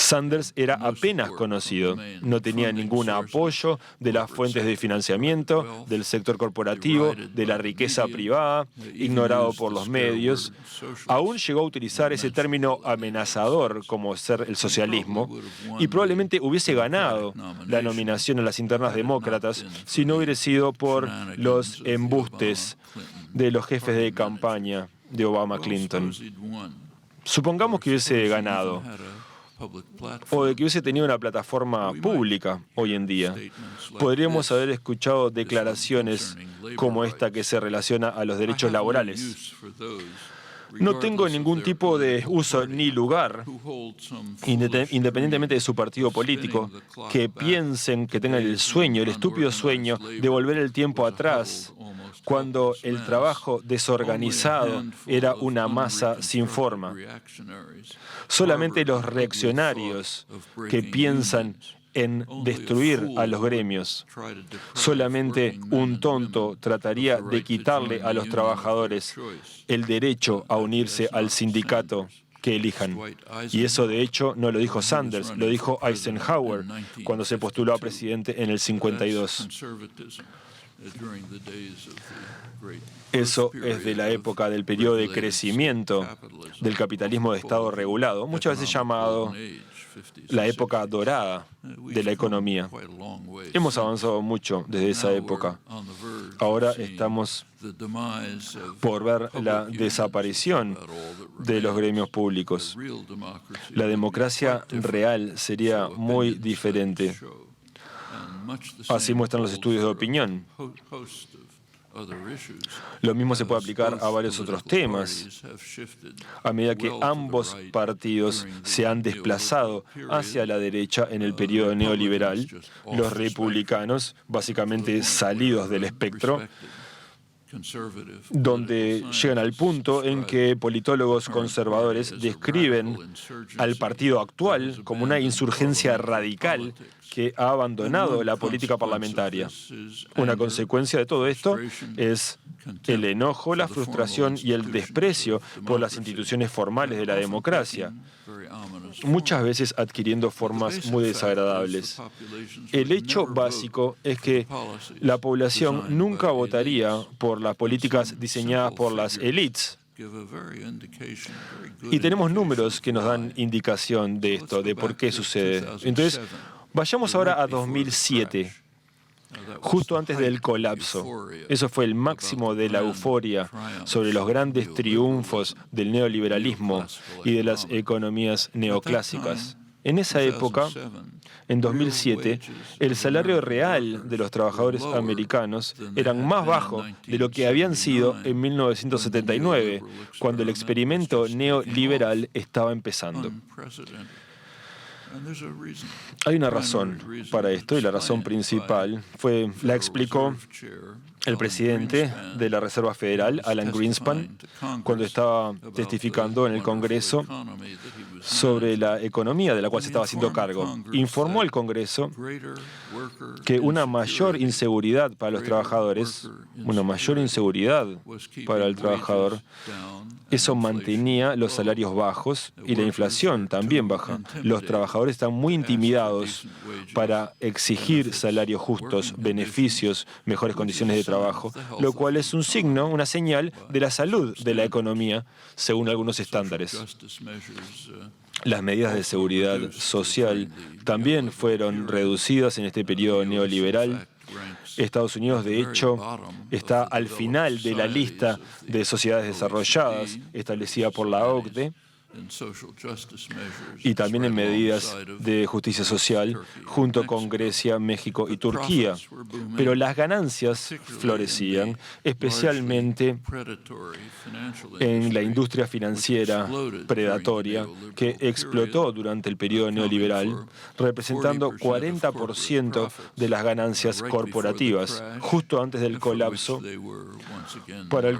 Sanders era apenas conocido, no tenía ningún apoyo de las fuentes de financiamiento, del sector corporativo, de la riqueza privada, ignorado por los medios. Aún llegó a utilizar ese término amenazador como ser el socialismo y probablemente hubiese ganado la nominación en las internas demócratas si no hubiera sido por los embustes de los jefes de campaña de Obama-Clinton. Supongamos que hubiese ganado, o de que hubiese tenido una plataforma pública hoy en día. Podríamos haber escuchado declaraciones como esta que se relaciona a los derechos laborales. No tengo ningún tipo de uso ni lugar, independientemente de su partido político, que piensen que tengan el sueño, el estúpido sueño de volver el tiempo atrás, cuando el trabajo desorganizado era una masa sin forma. Solamente los reaccionarios que piensan en destruir a los gremios. Solamente un tonto trataría de quitarle a los trabajadores el derecho a unirse al sindicato que elijan. Y eso, de hecho, no lo dijo Sanders, lo dijo Eisenhower cuando se postuló a presidente en el 52. Eso es de la época del periodo de crecimiento del capitalismo de Estado regulado, muchas veces llamado la época dorada de la economía. Hemos avanzado mucho desde esa época. Ahora estamos por ver la desaparición de los gremios públicos. La democracia real sería muy diferente. Así muestran los estudios de opinión. Lo mismo se puede aplicar a varios otros temas. A medida que ambos partidos se han desplazado hacia la derecha en el periodo neoliberal, los republicanos, básicamente salidos del espectro, donde llegan al punto en que politólogos conservadores describen al partido actual como una insurgencia radical que ha abandonado la política parlamentaria. Una consecuencia de todo esto es el enojo, la frustración y el desprecio por las instituciones formales de la democracia, muchas veces adquiriendo formas muy desagradables. El hecho básico es que la población nunca votaría por las políticas diseñadas por las élites. Y tenemos números que nos dan indicación de esto, de por qué sucede. Entonces, vayamos ahora a 2007, justo antes del colapso. Eso fue el máximo de la euforia sobre los grandes triunfos del neoliberalismo y de las economías neoclásicas. En esa época, en 2007, el salario real de los trabajadores americanos era más bajo de lo que habían sido en 1979, cuando el experimento neoliberal estaba empezando. Hay una razón para esto, y la razón principal la explicó el presidente de la Reserva Federal, Alan Greenspan, cuando estaba testificando en el Congreso sobre la economía de la cual se estaba haciendo cargo. Informó al Congreso que una mayor inseguridad para los trabajadores, una mayor inseguridad para el trabajador, eso mantenía los salarios bajos y la inflación también baja. Los trabajadores están muy intimidados para exigir salarios justos, beneficios, mejores condiciones de trabajo, lo cual es un signo, una señal de la salud de la economía, según algunos estándares. Las medidas de seguridad social también fueron reducidas en este periodo neoliberal. Estados Unidos, de hecho, está al final de la lista de sociedades desarrolladas establecida por la OCDE, y también en medidas de justicia social junto con Grecia, México y Turquía. Pero las ganancias florecían, especialmente en la industria financiera predatoria que explotó durante el periodo neoliberal, representando 40% de las ganancias corporativas, justo antes del colapso, del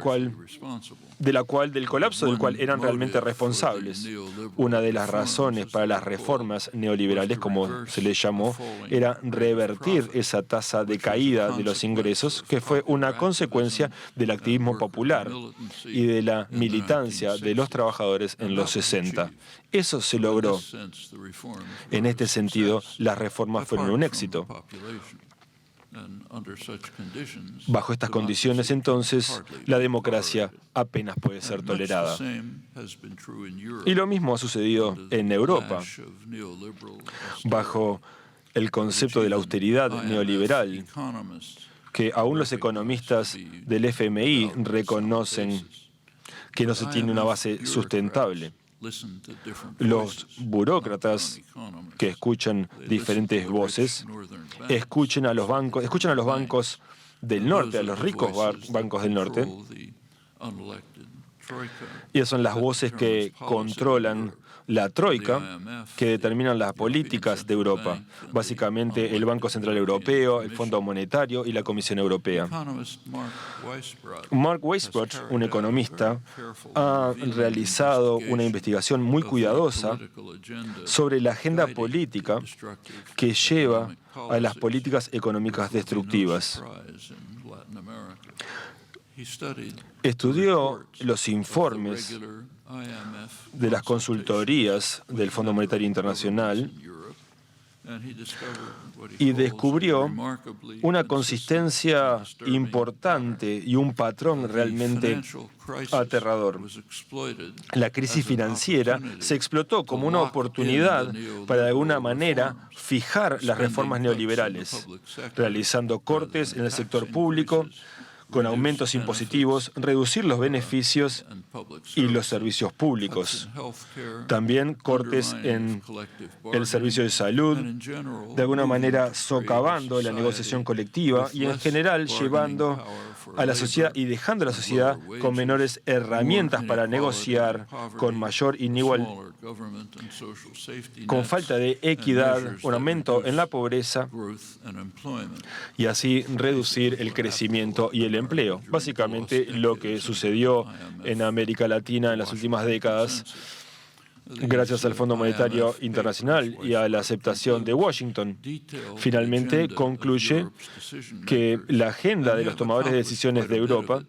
colapso del cual eran realmente responsables. culpables. Una de las razones para las reformas neoliberales, como se les llamó, era revertir esa tasa de caída de los ingresos, que fue una consecuencia del activismo popular y de la militancia de los trabajadores en los 60. Eso se logró. En este sentido, las reformas fueron un éxito. Bajo estas condiciones, entonces, la democracia apenas puede ser tolerada. Y lo mismo ha sucedido en Europa. Bajo el concepto de la austeridad neoliberal, que aún los economistas del FMI reconocen que no se tiene una base sustentable. Los burócratas que escuchan diferentes voces escuchan a los bancos del norte, a los ricos bancos del norte, y esas son las voces que controlan la troika, que determinan las políticas de Europa, básicamente el Banco Central Europeo, el Fondo Monetario y la Comisión Europea. Mark Weisbrot, un economista, ha realizado una investigación muy cuidadosa sobre la agenda política que lleva a las políticas económicas destructivas. Estudió los informes de las consultorías del Fondo Monetario Internacional y descubrió una consistencia importante y un patrón realmente aterrador. La crisis financiera se explotó como una oportunidad para de alguna manera fijar las reformas neoliberales, realizando cortes en el sector público, con aumentos impositivos, reducir los beneficios y los servicios públicos. También cortes en el servicio de salud, de alguna manera socavando la negociación colectiva y en general llevando a la sociedad y dejando a la sociedad con menores herramientas para negociar, con mayor con falta de equidad, un aumento en la pobreza y así reducir el crecimiento y el empleo. Básicamente lo que sucedió en América Latina en las últimas décadas, gracias al Fondo Monetario Internacional y a la aceptación de Washington, finalmente concluye que la agenda de los tomadores de decisiones de Europa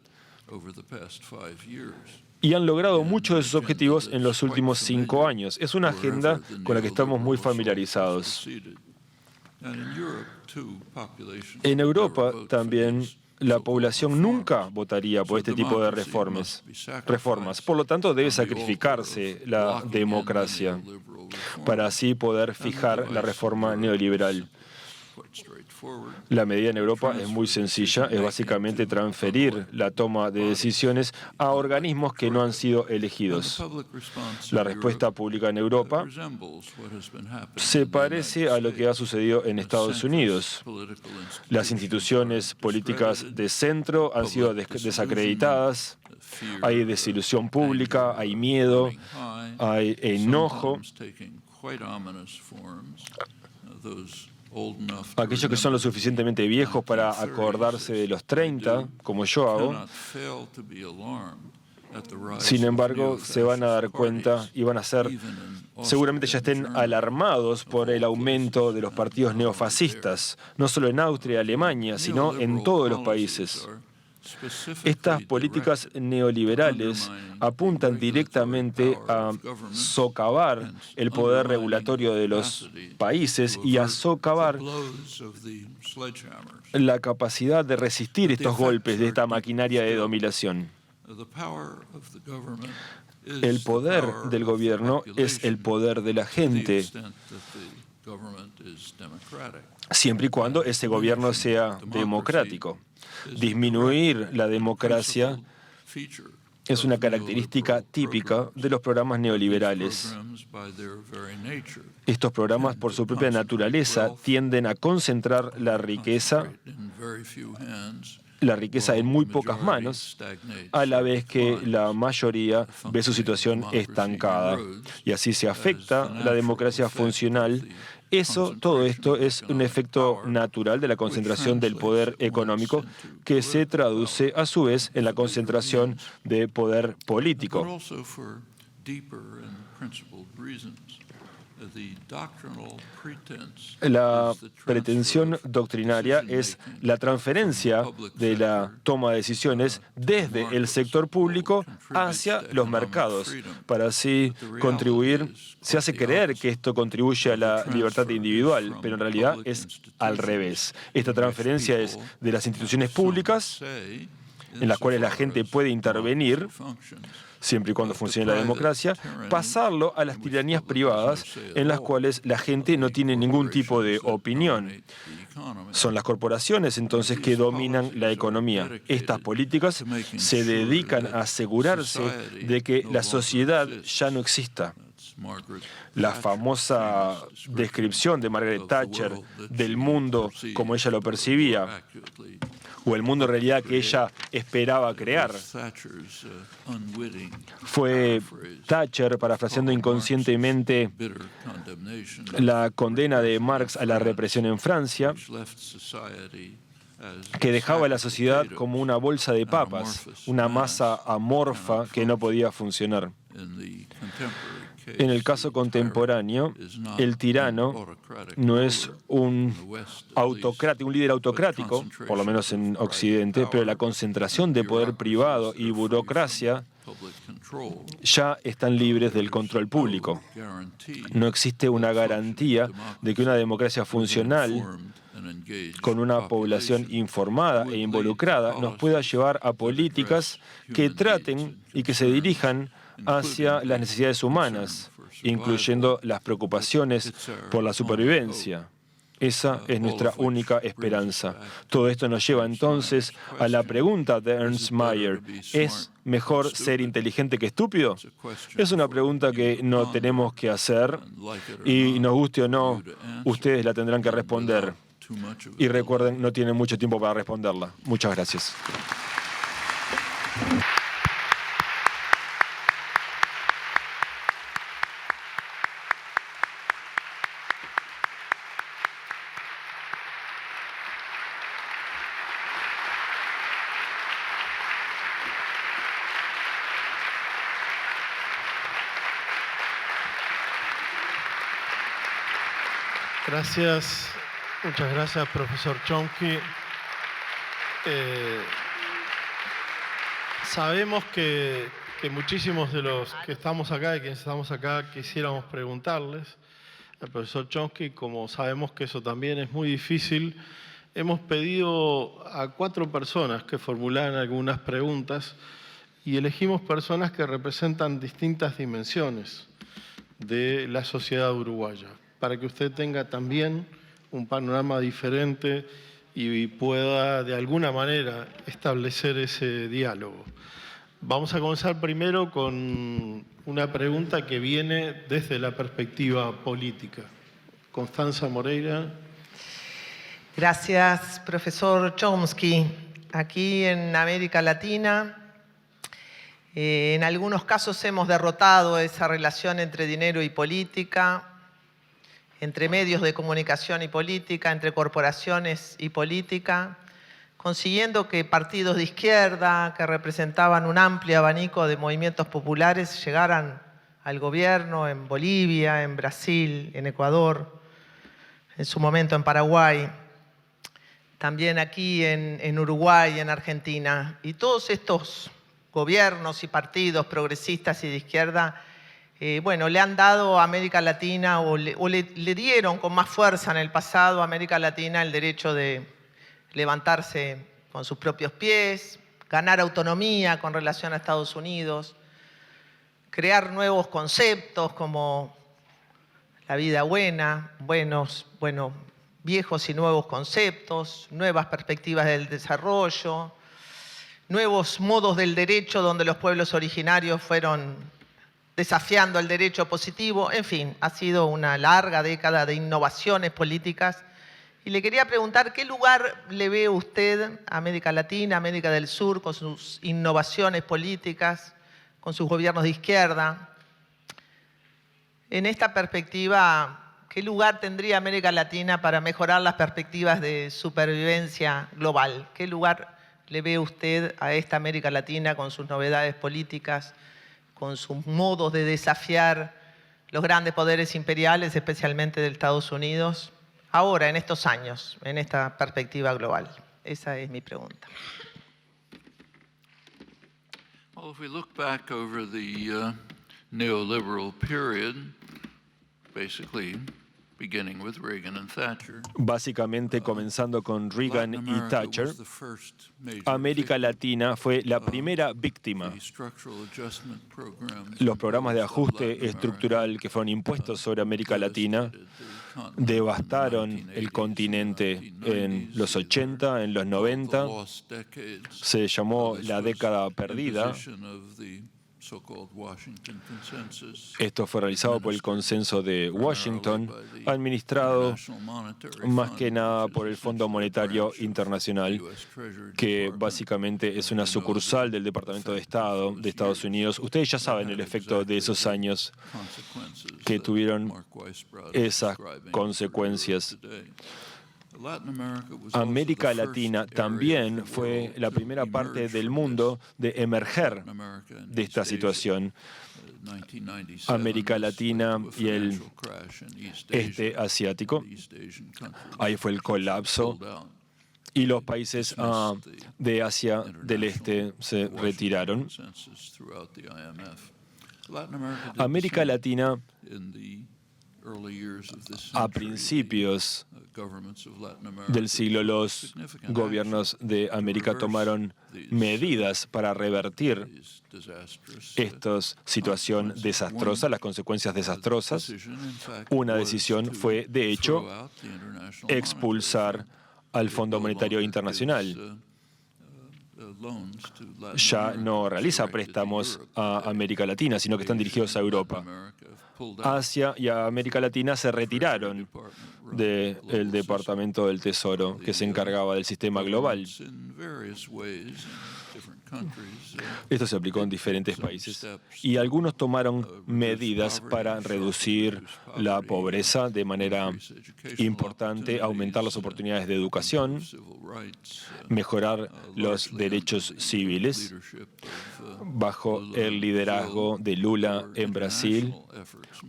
y han logrado muchos de sus objetivos en los últimos 5 años. Es una agenda con la que estamos muy familiarizados. En Europa también la población nunca votaría por este tipo de reformas. Por lo tanto, debe sacrificarse la democracia para así poder fijar la reforma neoliberal. La medida en Europa es muy sencilla, es básicamente transferir la toma de decisiones a organismos que no han sido elegidos. La respuesta pública en Europa se parece a lo que ha sucedido en Estados Unidos. Las instituciones políticas de centro han sido desacreditadas, hay desilusión pública, hay miedo, hay enojo. Aquellos que son lo suficientemente viejos para acordarse de los 30, como yo hago, sin embargo, se van a dar cuenta y van a ser, seguramente ya estén alarmados por el aumento de los partidos neofascistas, no solo en Austria y Alemania, sino en todos los países. Estas políticas neoliberales apuntan directamente a socavar el poder regulatorio de los países y a socavar la capacidad de resistir estos golpes de esta maquinaria de dominación. El poder del gobierno es el poder de la gente, siempre y cuando ese gobierno sea democrático. Disminuir la democracia es una característica típica de los programas neoliberales. Estos programas, por su propia naturaleza, tienden a concentrar la riqueza en muy pocas manos, a la vez que la mayoría ve su situación estancada. Y así se afecta la democracia funcional. Todo esto es un efecto natural de la concentración del poder económico que se traduce a su vez en la concentración de poder político. La pretensión doctrinaria es la transferencia de la toma de decisiones desde el sector público hacia los mercados, para así contribuir. Se hace creer que esto contribuye a la libertad individual, pero en realidad es al revés. Esta transferencia es de las instituciones públicas, en las cuales la gente puede intervenir, siempre y cuando funcione la democracia, pasarlo a las tiranías privadas, en las cuales la gente no tiene ningún tipo de opinión. Son las corporaciones, entonces, que dominan la economía. Estas políticas se dedican a asegurarse de que la sociedad ya no exista. La famosa descripción de Margaret Thatcher del mundo como ella lo percibía, o el mundo en realidad que ella esperaba crear, fue Thatcher, parafraseando inconscientemente la condena de Marx a la represión en Francia, que dejaba a la sociedad como una bolsa de papas, una masa amorfa que no podía funcionar. En el caso contemporáneo, el tirano no es un líder autocrático, por lo menos en Occidente, pero la concentración de poder privado y burocracia ya están libres del control público. No existe una garantía de que una democracia funcional, con una población informada e involucrada, nos pueda llevar a políticas que traten y que se dirijan hacia las necesidades humanas, incluyendo las preocupaciones por la supervivencia. Esa es nuestra única esperanza. Todo esto nos lleva entonces a la pregunta de Ernst Mayr: ¿es mejor ser inteligente que estúpido? Es una pregunta que no tenemos que hacer, y nos guste o no, ustedes la tendrán que responder. Y recuerden, no tienen mucho tiempo para responderla. Muchas gracias. Gracias, muchas gracias, profesor Chomsky. Sabemos que muchísimos de los que estamos acá y quienes estamos acá quisiéramos preguntarles al profesor Chomsky. Como sabemos que eso también es muy difícil, hemos pedido a 4 personas que formularan algunas preguntas y elegimos personas que representan distintas dimensiones de la sociedad uruguaya, para que usted tenga también un panorama diferente y pueda de alguna manera establecer ese diálogo. Vamos a comenzar primero con una pregunta que viene desde la perspectiva política. Constanza Moreira. Gracias, profesor Chomsky. Aquí en América Latina, en algunos casos hemos derrotado esa relación entre dinero y política, entre medios de comunicación y política, entre corporaciones y política, consiguiendo que partidos de izquierda que representaban un amplio abanico de movimientos populares llegaran al gobierno en Bolivia, en Brasil, en Ecuador, en su momento en Paraguay, también aquí en Uruguay, en Argentina. Y todos estos gobiernos y partidos progresistas y de izquierda le han dado a América Latina o le dieron con más fuerza en el pasado a América Latina el derecho de levantarse con sus propios pies, ganar autonomía con relación a Estados Unidos, crear nuevos conceptos como la vida buena, viejos y nuevos conceptos, nuevas perspectivas del desarrollo, nuevos modos del derecho donde los pueblos originarios fueron desafiando el derecho positivo. En fin, ha sido una larga década de innovaciones políticas. Y le quería preguntar, ¿qué lugar le ve usted a América Latina, América del Sur, con sus innovaciones políticas, con sus gobiernos de izquierda? En esta perspectiva, ¿qué lugar tendría América Latina para mejorar las perspectivas de supervivencia global? ¿Qué lugar le ve usted a esta América Latina con sus novedades políticas, con sus modos de desafiar los grandes poderes imperiales, especialmente de Estados Unidos, ahora, en estos años, en esta perspectiva global? Esa es mi pregunta. Well, if we look back over the neoliberal period, basically beginning with Reagan and Thatcher, Básicamente, comenzando con Reagan Latin y America Thatcher, was the first major América victim. Latina fue la primera víctima. The structural adjustment programs Los programas de imposed on Latin ajuste America estructural que fueron impuestos sobre América Latina devastated the continent devastaron in the el 1980s continente and en 1990s, los 80, en los 90. the lost decades. Se llamó This la was década perdida. imposition of the so-called Washington Consensus, Esto fue realizado por el consenso de Washington, administrado más que nada por el Fondo Monetario Internacional, que básicamente es una sucursal del Departamento de Estado de Estados Unidos. Ustedes ya saben el efecto de esos años que tuvieron esas consecuencias. América Latina también fue la primera parte del mundo de emerger de esta situación. América Latina y el este asiático, ahí fue el colapso y los países de Asia del Este se retiraron. América Latina, a principios del siglo, los gobiernos de América tomaron medidas para revertir esta situación desastrosa, las consecuencias desastrosas. Una decisión fue, de hecho, expulsar al Fondo Monetario Internacional. Ya no realiza préstamos a América Latina, sino que están dirigidos a Europa. Asia y América Latina se retiraron del Departamento del Tesoro, que se encargaba del sistema global. Esto se aplicó en diferentes países y algunos tomaron medidas para reducir la pobreza de manera importante, aumentar las oportunidades de educación, mejorar los derechos civiles. Bajo el liderazgo de Lula en Brasil,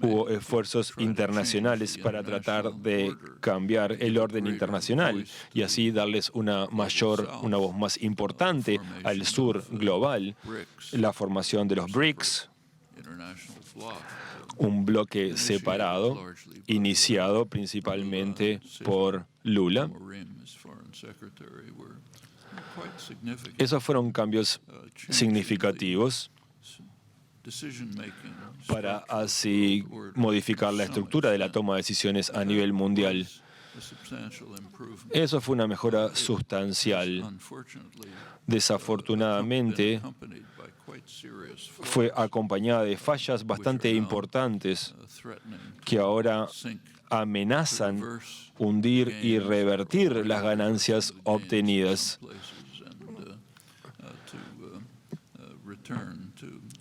hubo esfuerzos internacionales para tratar de cambiar el orden internacional y así darles una voz más importante al sur global. La formación de los BRICS, un bloque separado, iniciado principalmente por Lula. Esos fueron cambios significativos para así modificar la estructura de la toma de decisiones a nivel mundial. Eso fue una mejora sustancial. Desafortunadamente, fue acompañada de fallas bastante importantes que ahora amenazan hundir y revertir las ganancias obtenidas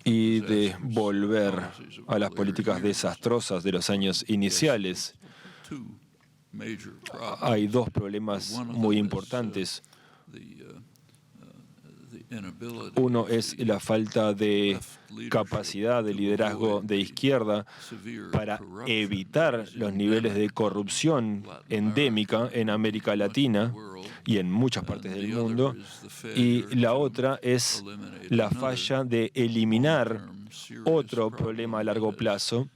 y de volver a las políticas desastrosas de los años iniciales. Hay dos problemas muy importantes. Uno es la falta de capacidad de liderazgo de izquierda para evitar los niveles de corrupción endémica en América Latina y en muchas partes del mundo. Y la otra es la falla de eliminar otro problema a largo plazo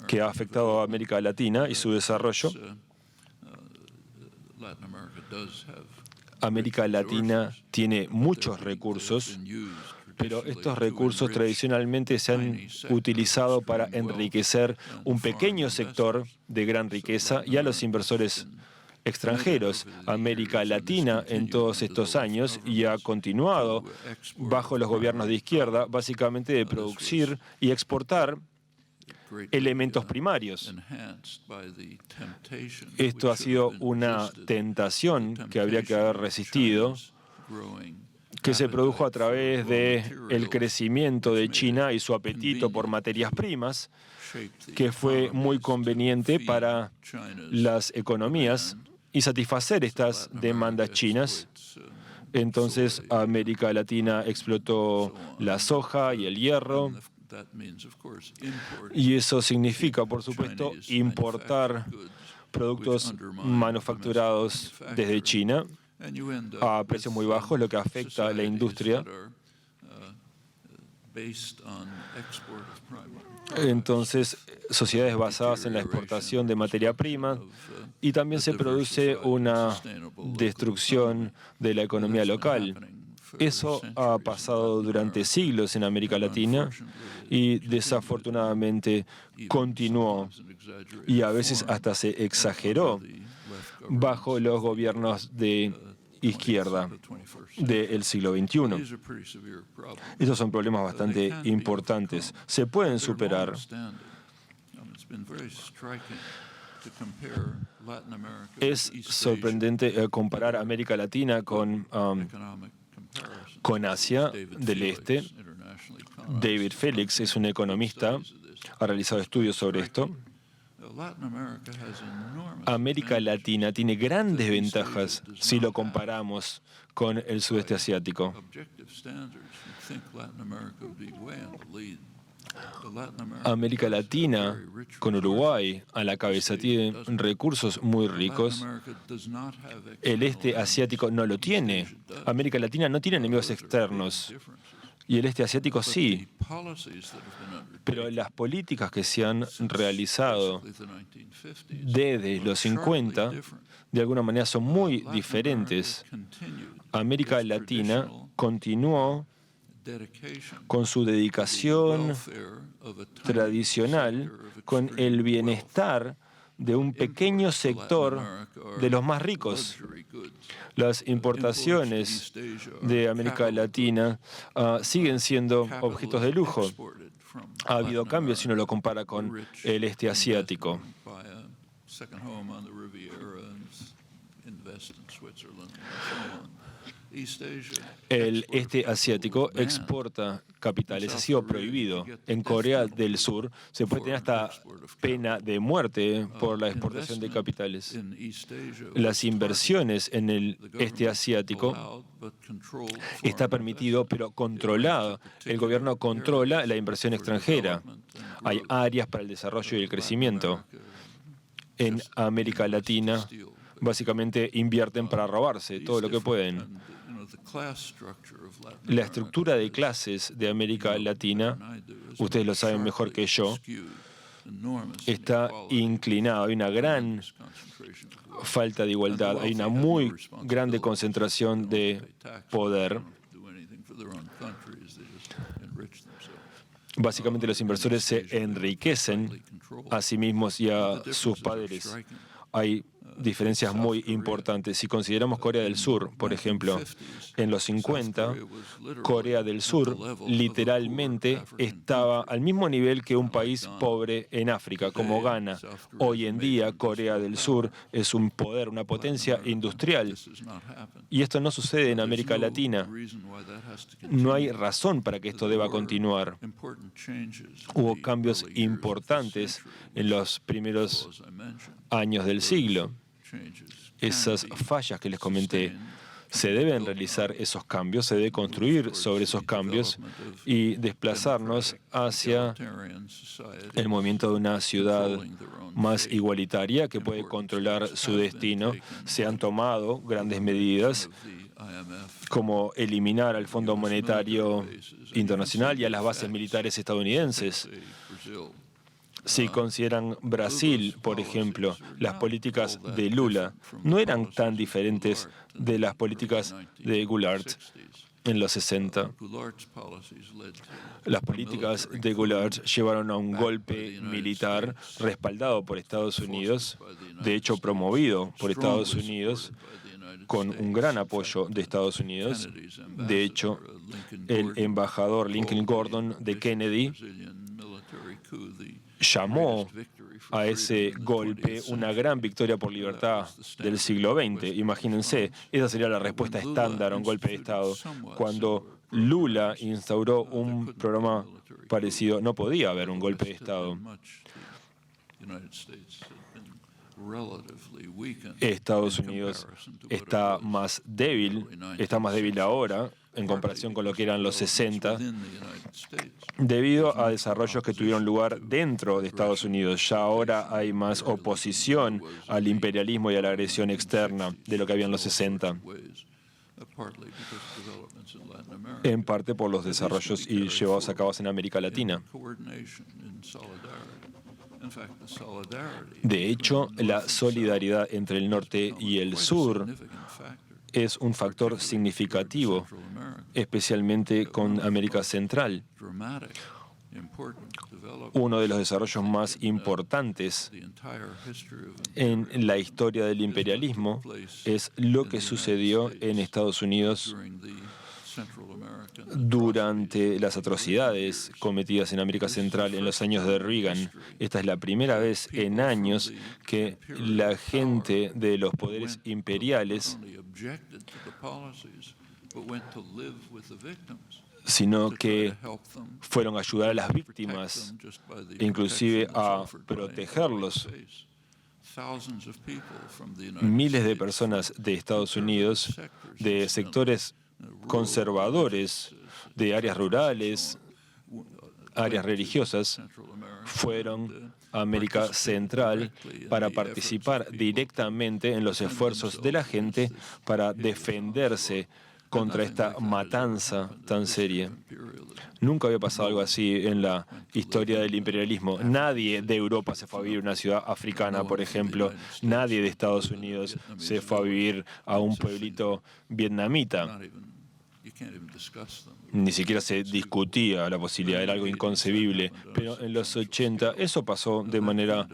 que ha afectado a América Latina y su desarrollo. América Latina tiene muchos recursos, pero estos recursos tradicionalmente se han utilizado para enriquecer un pequeño sector de gran riqueza y a los inversores extranjeros. América Latina en todos estos años y ha continuado bajo los gobiernos de izquierda básicamente de producir y exportar elementos primarios. Esto ha sido una tentación que habría que haber resistido, que se produjo a través del crecimiento de China y su apetito por materias primas, que fue muy conveniente para las economías y satisfacer estas demandas chinas. Entonces América Latina explotó la soja y el hierro, y eso significa, por supuesto, importar productos manufacturados desde China a precios muy bajos, lo que afecta a la industria. Entonces, sociedades basadas en la exportación de materia prima, y también se produce una destrucción de la economía local. Eso ha pasado durante siglos en América Latina y desafortunadamente continuó, y a veces hasta se exageró bajo los gobiernos de izquierda del siglo XXI. Estos son problemas bastante importantes. Se pueden superar. Es sorprendente comparar América Latina con Asia del Este. David Felix es un economista, ha realizado estudios sobre esto. América Latina tiene grandes ventajas si lo comparamos con el sudeste asiático. América Latina, con Uruguay a la cabeza, tiene recursos muy ricos. El este asiático no lo tiene. América Latina no tiene enemigos externos, y el este asiático sí. Pero las políticas que se han realizado desde los 50, de alguna manera, son muy diferentes. América Latina continuó con su dedicación tradicional, con el bienestar de un pequeño sector de los más ricos. Las importaciones de América Latina siguen siendo objetos de lujo. Ha habido cambios si uno lo compara con el este asiático. El este asiático exporta capitales, ha sido prohibido. En Corea del Sur se puede tener hasta pena de muerte por la exportación de capitales. Las inversiones en el este asiático está permitido, pero controlado. El gobierno controla la inversión extranjera. Hay áreas para el desarrollo y el crecimiento. En América Latina, básicamente invierten para robarse todo lo que pueden. La estructura de clases de América Latina, ustedes lo saben mejor que yo, está inclinada. Hay una gran falta de igualdad, hay una muy grande concentración de poder. Básicamente los inversores se enriquecen a sí mismos y a sus padres. Hay diferencias muy importantes. Si consideramos Corea del Sur, por ejemplo, en los 50, Corea del Sur literalmente estaba al mismo nivel que un país pobre en África, como Ghana. Hoy en día, Corea del Sur es un poder, una potencia industrial. Y esto no sucede en América Latina. No hay razón para que esto deba continuar. Hubo cambios importantes en los primeros años del siglo. Esas fallas que les comenté, se deben realizar esos cambios, se debe construir sobre esos cambios y desplazarnos hacia el movimiento de una ciudad más igualitaria que puede controlar su destino. Se han tomado grandes medidas como eliminar al Fondo Monetario Internacional y a las bases militares estadounidenses. Si consideran Brasil, por ejemplo, las políticas de Lula no eran tan diferentes de las políticas de Goulart en los 60. Las políticas de Goulart llevaron a un golpe militar respaldado por Estados Unidos, de hecho promovido por Estados Unidos, con un gran apoyo de Estados Unidos. De hecho, el embajador Lincoln Gordon de Kennedy llamó a ese golpe una gran victoria por libertad del siglo XX. Imagínense, esa sería la respuesta estándar a un golpe de Estado. Cuando Lula instauró un programa parecido, no podía haber un golpe de Estado. relatively weakened Estados in Unidos comparison to what it está was más in the débil, early 19th está más débil century, ahora en partly comparación con lo because que eran of los 60, developments within the United States. debido There's a much desarrollos more que tuvieron opposition lugar to dentro de Estados aggression and Unidos. Ya ahora exploitation hay más imperialism than oposición there was in al the imperialismo y a la agresión externa 1960s de lo que había en los in all sorts 60, of ways, partly because of developments in Latin America. en parte por los That these can be desarrollos carried llevados a cabo forward en América in Latina. coordination, in solidarity. In fact, the solidarity De hecho, between la North and solidaridad South entre el has norte become y el quite a sur significant factor, es un factor particularly with regard to significativo, Central America. especialmente con América Central. Dramatic, important developments Uno de los desarrollos más in importantes the entire history of en la imperialism historia del is what took imperialismo place es lo in que the United sucedió en States Estados Unidos during the Central American durante atrocities las of the atrocidades Reagan cometidas en América years. This is the Central en los first años de time in Reagan. history Esta es la primera that vez en people from años the que imperial la power gente de los poderes went imperiales, not only objected to the policies, but went to live with the victims, sino to try que to help them, fueron a ayudar a las protect víctimas, them just by the inclusive protection that's a offered by protegerlos. whiteface. Thousands of people from the United Miles de States, personas from de Estados Unidos, sectors, de incidentally, sectores rural conservadores, religious, de áreas so rurales, on, áreas went to religiosas, Central America fueron and, a América participated Central directly in para the efforts of participar people directamente en los defend esfuerzos de la themselves gente against this para hideous defenderse onslaught. contra Nothing esta like that has ever matanza happened in tan the history seria. of imperialism. Nunca había pasado algo No así en la went to live historia del in imperialismo. African Nadie de cities, Europa se fue a vivir a una ciudad africana, no por one from the ejemplo. United States Nadie de went to Estados live in a Unidos Vietnamese se fue a village. vivir a un Such things pueblito vietnamita. not even, you can't even discuss them. Ni siquiera se discutía la posibilidad, era algo inconcebible. Pero en los 80 eso pasó de manera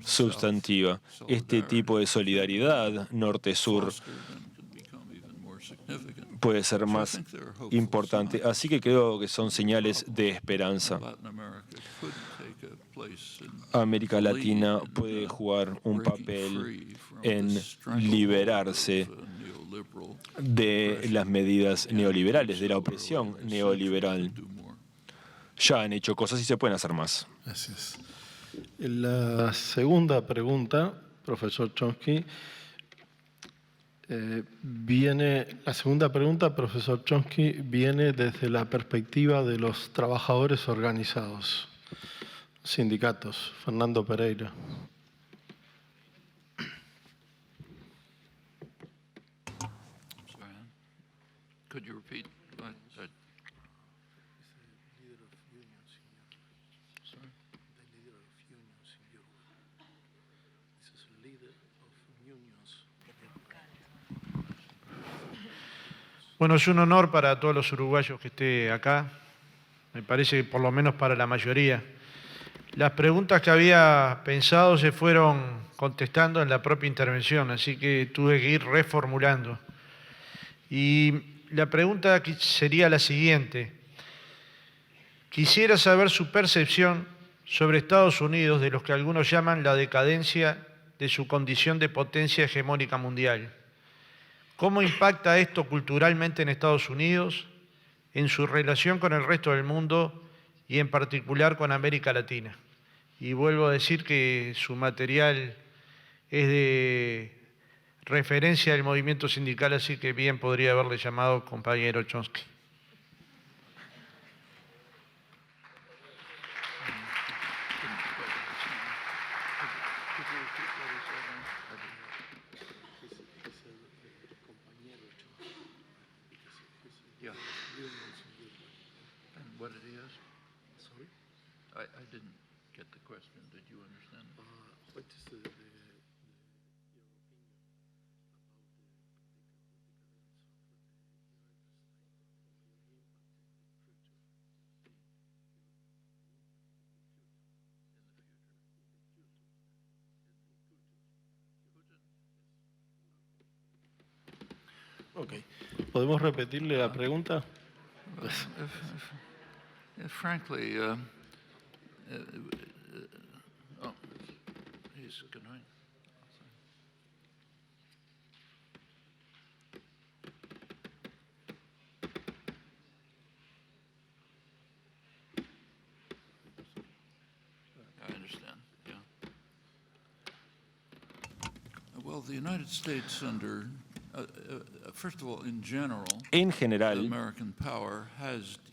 sustantiva. Este tipo de solidaridad norte-sur Fostered and can become even more significant. puede ser So I más think there are hopeful importante. signs. Así que creo que son señales de esperanza. Latin America could take a place in América the Latina lead in, puede jugar un breaking papel free from en the stranglehold liberarse of, neoliberal de oppression. las medidas And neoliberales, de la so opresión early this neoliberal. century to do more. Ya han hecho cosas y se pueden hacer más. Gracias. La segunda pregunta, profesor Chomsky, profesor Chomsky, viene desde la perspectiva de los trabajadores organizados, sindicatos. Fernando Pereira. Sorry, could you repeat? Sorry. Bueno, es un honor para todos los uruguayos que esté acá, me parece que por lo menos para la mayoría. Las preguntas que había pensado se fueron contestando en la propia intervención, así que tuve que ir reformulando. Y la pregunta sería la siguiente. Quisiera saber su percepción sobre Estados Unidos, de los que algunos llaman la decadencia de su condición de potencia hegemónica mundial. ¿Cómo impacta esto culturalmente en Estados Unidos, en su relación con el resto del mundo y en particular con América Latina? Y vuelvo a decir que su material es de referencia del movimiento sindical, así que bien podría haberle llamado compañero Chomsky. Yeah. And what did he ask? Sorry? I didn't get the question. Did you understand? What is your opinion Ok. ¿Podemos repetirle la pregunta? Frankly, oh, he's going. I understand. Yeah. Well, the United States first of all, in general, En general, American power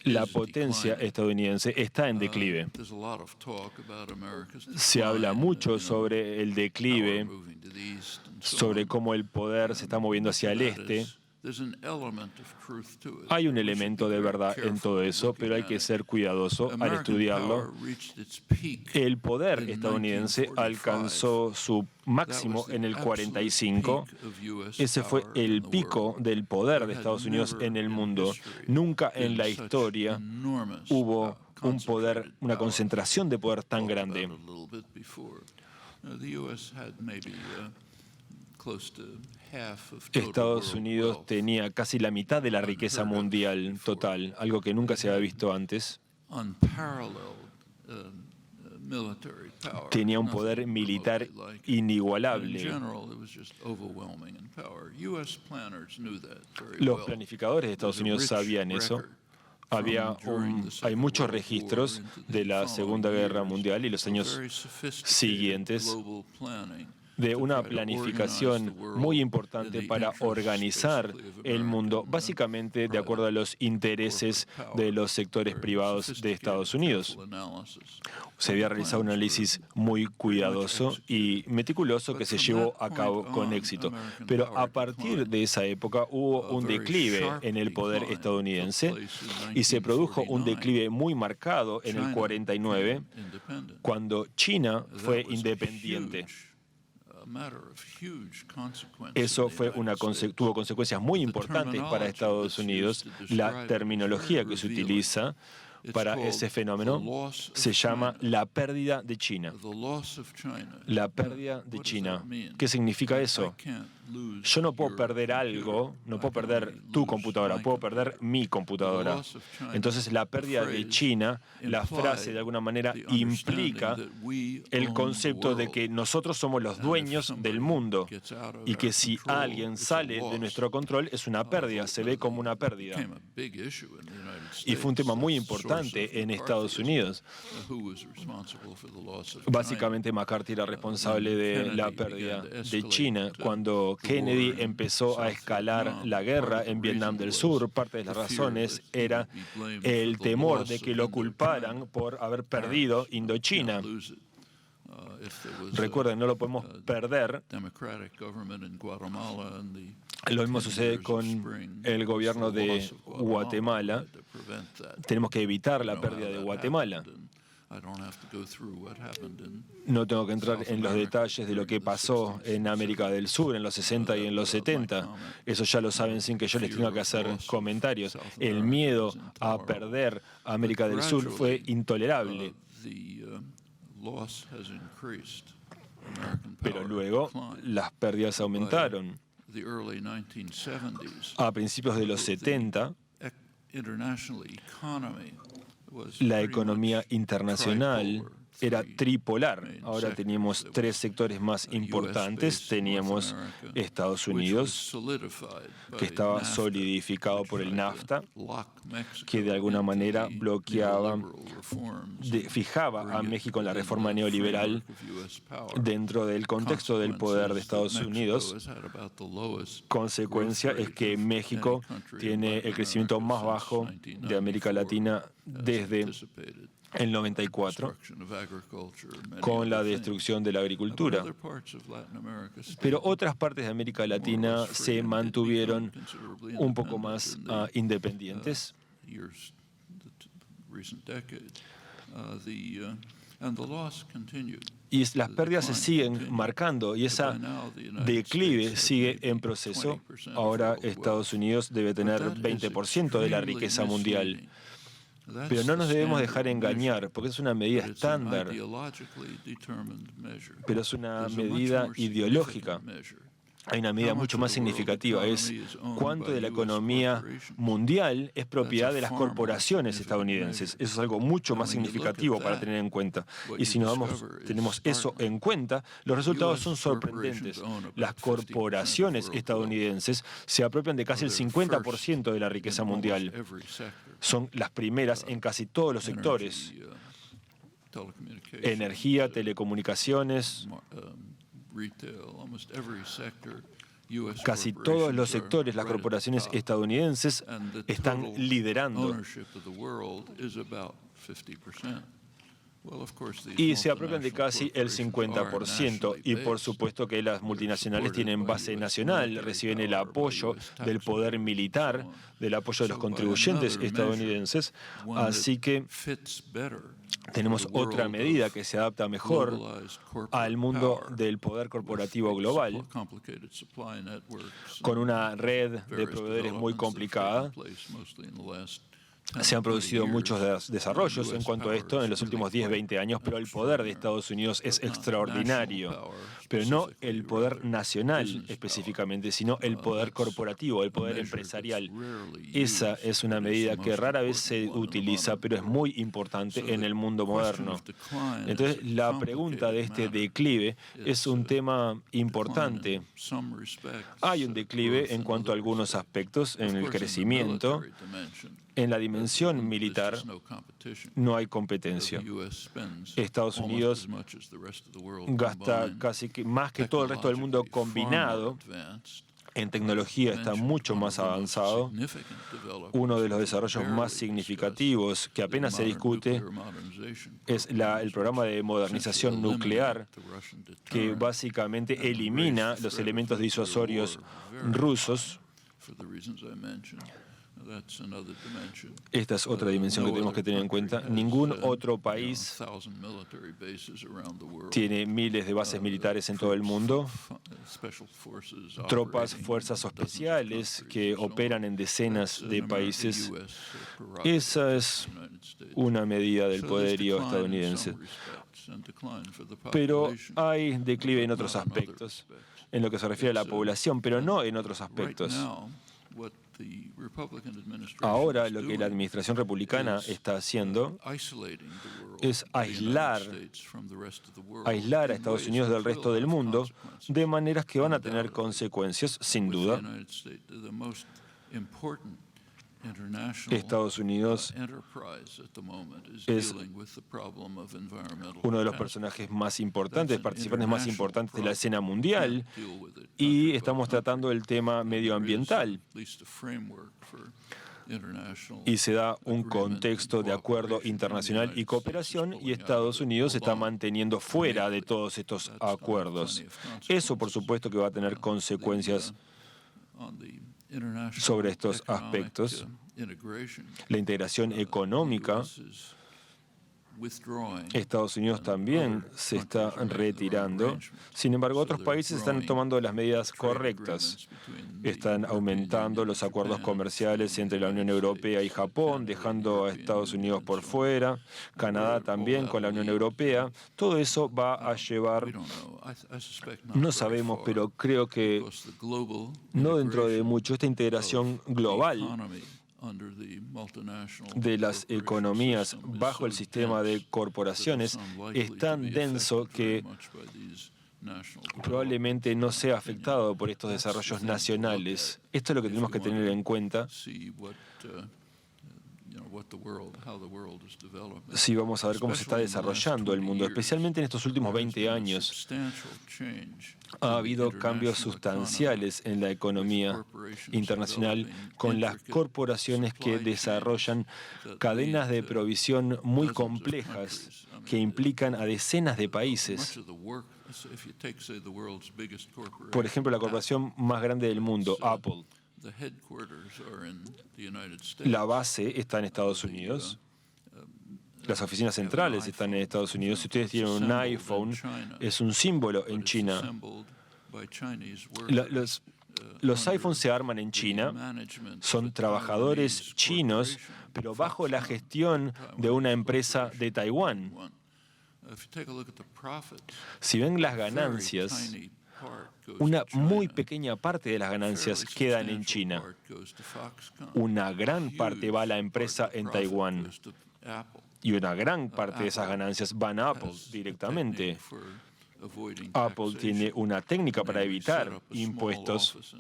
la is potencia declining. estadounidense está en declive. There's a lot of talk about America's Se habla decline, mucho sobre el declive, power moving to the east and so sobre on. cómo el poder se está moviendo hacia el este. There's an element of truth to it. Hay un We should elemento be de very verdad en careful todo eso, looking pero hay at que it. ser cuidadoso al American estudiarlo. power reached its peak El poder in estadounidense 1945. alcanzó su máximo That was the en el absolute 45. peak of US Ese fue power el in the pico world. del poder de There had Estados Unidos never en el in mundo. history Nunca en been la such historia enormous, hubo un poder, concentrated una power. concentración de poder tan Talked grande. about it a little bit before. The US had maybe close to half of total Estados world Unidos wealth. tenía casi la mitad de la riqueza mundial total, algo que nunca se había visto antes. Unparalleled military power. Tenía un Nothing poder militar remotely like it. In inigualable. general, it was just overwhelming in power. US planners knew that very Los well. planificadores de Estados There's a Unidos rich sabían eso. record from during the Hay Second muchos World War registros into the de la following Segunda Guerra years Mundial y los of años very sophisticated siguientes global planning de to una try to planificación organize the world muy in importante the para interests, organizar basically, of el mundo, American, básicamente de acuerdo a los intereses corporate de power. los sectores Very privados de sophisticated, Estados Unidos. careful analysis. Se había realizado un análisis muy cuidadoso y meticuloso que se llevó a cabo con éxito. Pero a partir de esa época hubo un declive en el poder estadounidense y se produjo un declive muy marcado en el 49, cuando China fue independiente. Eso fue tuvo consecuencias muy importantes para Estados Unidos. La terminología que se utiliza para ese fenómeno se llama la pérdida de China. La pérdida de China. ¿Qué significa eso? Yo no puedo perder algo, no puedo perder tu computadora, puedo perder mi computadora. Entonces la pérdida de China, la frase de alguna manera implica el concepto de que nosotros somos los dueños del mundo y que si alguien sale de nuestro control es una pérdida, se ve como una pérdida. Y fue un tema muy importante en Estados Unidos. Básicamente McCarthy era responsable de la pérdida de China. Cuando Kennedy empezó a escalar la guerra en Vietnam del Sur, parte de las razones era el temor de que lo culparan por haber perdido Indochina. Recuerden, no lo podemos perder. Lo mismo sucede con el gobierno de Guatemala. Tenemos que evitar la pérdida de Guatemala. No tengo que entrar en los detalles de lo que pasó en América del Sur en los 60 y en los 70. Eso ya lo saben sin que yo les tenga que hacer comentarios. El miedo a perder América del Sur fue intolerable. Pero luego las pérdidas aumentaron. A principios de los 70, la economía internacional era tripolar. Ahora teníamos tres sectores más importantes. Teníamos Estados Unidos, que estaba solidificado por el NAFTA, que de alguna manera bloqueaba, fijaba a México en la reforma neoliberal dentro del contexto del poder de Estados Unidos. Consecuencia es que México tiene el crecimiento más bajo de América Latina desde el 94, con la destrucción de la agricultura. Pero otras partes de América Latina se mantuvieron un poco más independientes. Y las pérdidas se siguen marcando y esa declive sigue en proceso. Ahora Estados Unidos debe tener 20% de la riqueza mundial. Pero no nos debemos dejar engañar, porque es una medida estándar, pero es una medida ideológica. Hay una medida mucho más significativa, es cuánto de la economía mundial es propiedad de las corporaciones estadounidenses. Eso es algo mucho más significativo para tener en cuenta. Y si tenemos eso en cuenta, los resultados son sorprendentes. Las corporaciones estadounidenses se apropian de casi el 50% de la riqueza mundial. Son las primeras en casi todos los sectores: energía, telecomunicaciones, Casi todos los sectores, las corporaciones estadounidenses están liderando y se apropian de casi el 50%. Y por supuesto que las multinacionales tienen base nacional, reciben el apoyo del poder militar, del apoyo de los contribuyentes estadounidenses. Así que tenemos otra medida que se adapta mejor al mundo del poder corporativo global, con una red de proveedores muy complicada. Se han producido muchos desarrollos en cuanto a esto en los últimos 10, 20 años, pero el poder de Estados Unidos es extraordinario. Pero no el poder nacional específicamente, sino el poder corporativo, el poder empresarial. Esa es una medida que rara vez se utiliza, pero es muy importante en el mundo moderno. Entonces, la pregunta de este declive es un tema importante. Hay un declive en cuanto a algunos aspectos en el crecimiento. En la dimensión militar no hay competencia. Estados Unidos gasta casi más que todo el resto del mundo combinado. En tecnología está mucho más avanzado. Uno de los desarrollos más significativos que apenas se discute es el programa de modernización nuclear, que básicamente elimina los elementos disuasorios rusos. Esta es otra dimensión que tenemos que tener en cuenta. Ningún otro país tiene miles de bases militares en todo el mundo, tropas, fuerzas especiales que operan en decenas de países. Esa es una medida del poderío estadounidense. Pero hay declive en otros aspectos, en lo que se refiere a la población, pero no en otros aspectos. Ahora lo que la administración republicana está haciendo es aislar a Estados Unidos del resto del mundo de maneras que van a tener consecuencias, sin duda. Estados Unidos es uno de los personajes más importantes, participantes más importantes de la escena mundial, y estamos tratando el tema medioambiental. Y se da un contexto de acuerdo internacional y cooperación, y Estados Unidos se está manteniendo fuera de todos estos acuerdos. Eso, por supuesto, que va a tener consecuencias sobre estos aspectos. La integración económica, Estados Unidos también se está retirando. Sin embargo, otros países están tomando las medidas correctas. Están aumentando los acuerdos comerciales entre la Unión Europea y Japón, dejando a Estados Unidos por fuera, Canadá también con la Unión Europea. Todo eso va a llevar, no sabemos, pero creo que no dentro de mucho, esta integración global de las economías bajo el sistema de corporaciones es tan denso que probablemente no sea afectado por estos desarrollos nacionales. Esto es lo que tenemos que tener en cuenta si vamos a ver cómo se está desarrollando el mundo, especialmente en estos últimos 20 años. Ha habido cambios sustanciales en la economía internacional con las corporaciones que desarrollan cadenas de provisión muy complejas que implican a decenas de países. Por ejemplo, la corporación más grande del mundo, Apple. La base está en Estados Unidos. Las oficinas centrales están en Estados Unidos. Si ustedes tienen un iPhone, es un símbolo en China. Los iPhones se arman en China, son trabajadores chinos, pero bajo la gestión de una empresa de Taiwán. Si ven las ganancias, una muy pequeña parte de las ganancias quedan en China. Una gran parte va a la empresa en Taiwán. Y una gran parte de esas ganancias van a Apple directamente. Apple tiene una técnica para evitar impuestos.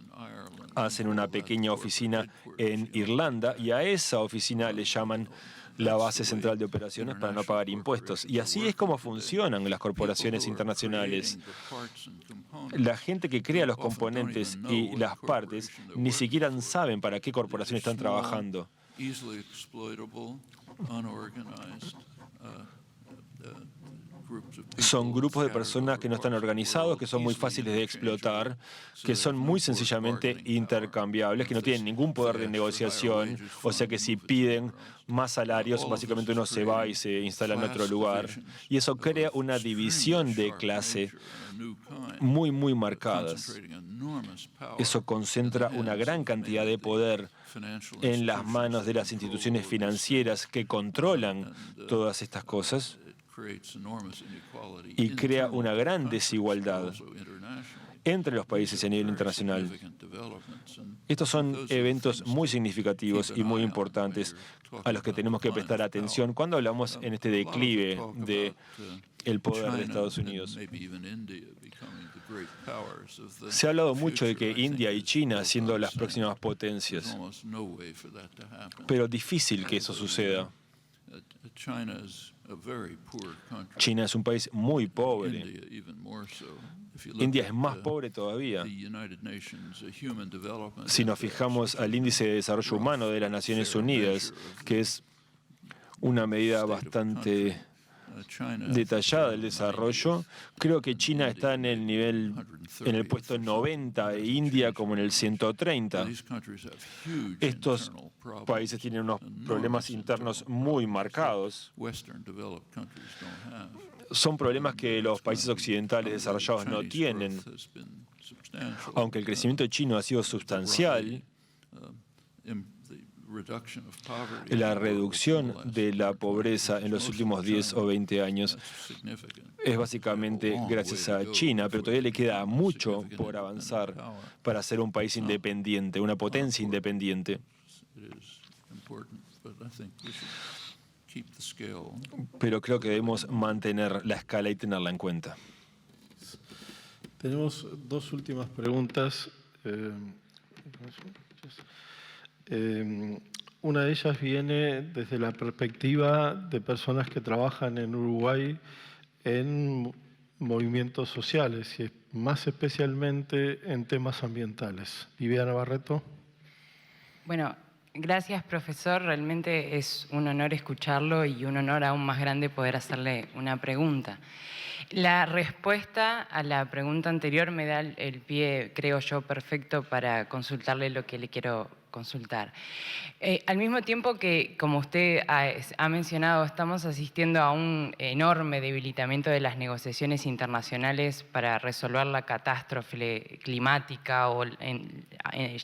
Hacen una pequeña oficina en Irlanda y a esa oficina le llaman la base central de operaciones para no pagar impuestos. Y así es como funcionan las corporaciones internacionales. La gente que crea los componentes y las partes ni siquiera saben para qué corporación están trabajando. Son grupos de personas que no están organizados, que son muy fáciles de explotar, que son muy sencillamente intercambiables, que no tienen ningún poder de negociación, o sea que si piden más salarios, básicamente uno se va y se instala en otro lugar. Y eso crea una división de clase muy, muy marcadas. Eso concentra una gran cantidad de poder en las manos de las instituciones financieras que controlan todas estas cosas y crea una gran desigualdad entre los países a nivel internacional. Estos son eventos muy significativos y muy importantes a los que tenemos que prestar atención cuando hablamos en este declive del poder de Estados Unidos. Se ha hablado mucho de que India y China siendo las próximas potencias, pero difícil que eso suceda. China es un país muy pobre. India es más pobre todavía. Si nos fijamos al índice de desarrollo humano de las Naciones Unidas, que es una medida bastante detallada del desarrollo, creo que China está en el puesto 90 e India como en el 130. Estos países tienen unos problemas internos muy marcados. Son problemas que los países occidentales desarrollados no tienen. Aunque el crecimiento chino ha sido sustancial, la reducción de la pobreza en los últimos 10 o 20 años es básicamente gracias a China, pero todavía le queda mucho por avanzar para ser un país independiente, una potencia independiente. Pero creo que debemos mantener la escala y tenerla en cuenta. Tenemos dos últimas preguntas. Una de ellas viene desde la perspectiva de personas que trabajan en Uruguay en movimientos sociales y más especialmente en temas ambientales. Viviana Barreto. Bueno, gracias, profesor. Realmente es un honor escucharlo y un honor aún más grande poder hacerle una pregunta. La respuesta a la pregunta anterior me da el pie, creo yo, perfecto para consultarle lo que le quiero consultar. Al mismo tiempo que, como usted ha mencionado, estamos asistiendo a un enorme debilitamiento de las negociaciones internacionales para resolver la catástrofe climática o en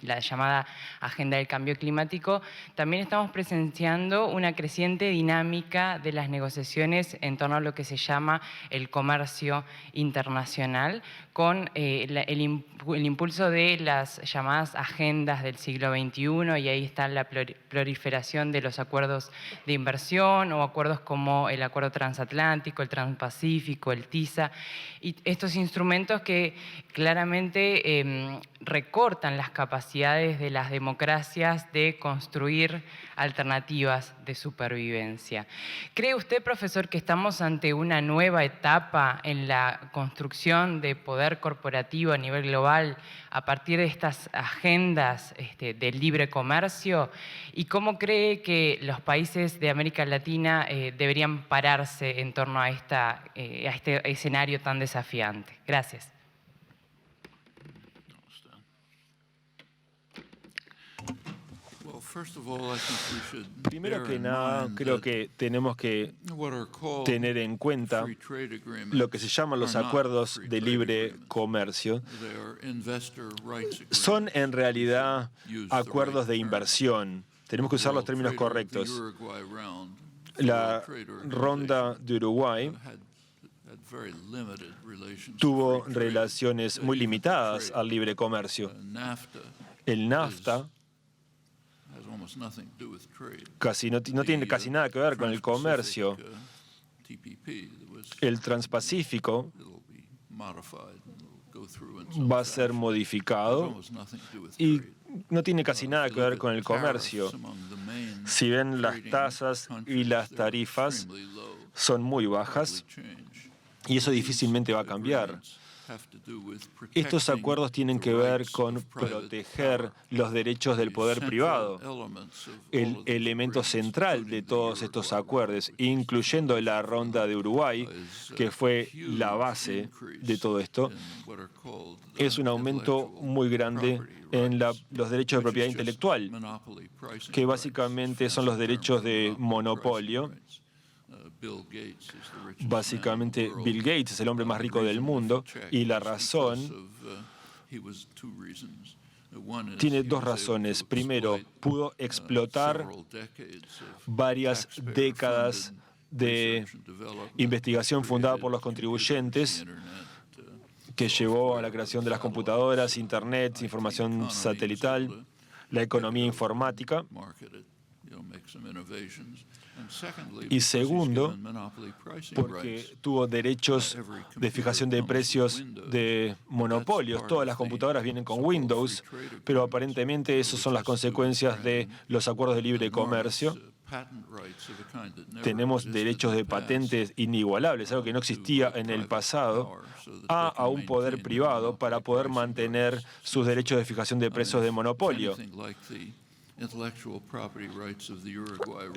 la llamada agenda del cambio climático, también estamos presenciando una creciente dinámica de las negociaciones en torno a lo que se llama el comercio internacional, con el impulso de las llamadas agendas del siglo XXI, y ahí está la proliferación de los acuerdos de inversión o acuerdos como el Acuerdo Transatlántico, el Transpacífico, el TISA, y estos instrumentos que claramente recortan las capacidades de las democracias de construir alternativas de supervivencia. ¿Cree usted, profesor, que estamos ante una nueva etapa en la construcción de poder corporativo a nivel global a partir de estas agendas del libre comercio? ¿Y cómo cree que los países de América Latina deberían pararse en torno a este escenario tan desafiante? Gracias. Primero que nada, creo que tenemos que tener en cuenta lo que se llaman los acuerdos de libre comercio. Son en realidad acuerdos de inversión. Tenemos que usar los términos correctos. La ronda de Uruguay tuvo relaciones muy limitadas al libre comercio. El NAFTA no tiene casi nada que ver con el comercio. El Transpacífico va a ser modificado y no tiene casi nada que ver con el comercio. Si ven, las tasas y las tarifas son muy bajas y eso difícilmente va a cambiar. Estos acuerdos tienen que ver con proteger los derechos del poder privado. El elemento central de todos estos acuerdos, incluyendo la ronda de Uruguay, que fue la base de todo esto, es un aumento muy grande en los derechos de propiedad intelectual, que básicamente son los derechos de monopolio. Básicamente, Bill Gates es el hombre más rico del mundo y la razón tiene dos razones. Primero, pudo explotar varias décadas de investigación fundada por los contribuyentes que llevó a la creación de las computadoras, Internet, información satelital, la economía informática. Y segundo, porque tuvo derechos de fijación de precios de monopolios. Todas las computadoras vienen con Windows, pero aparentemente esas son las consecuencias de los acuerdos de libre comercio. Tenemos derechos de patentes inigualables, algo que no existía en el pasado, a un poder privado para poder mantener sus derechos de fijación de precios de monopolio.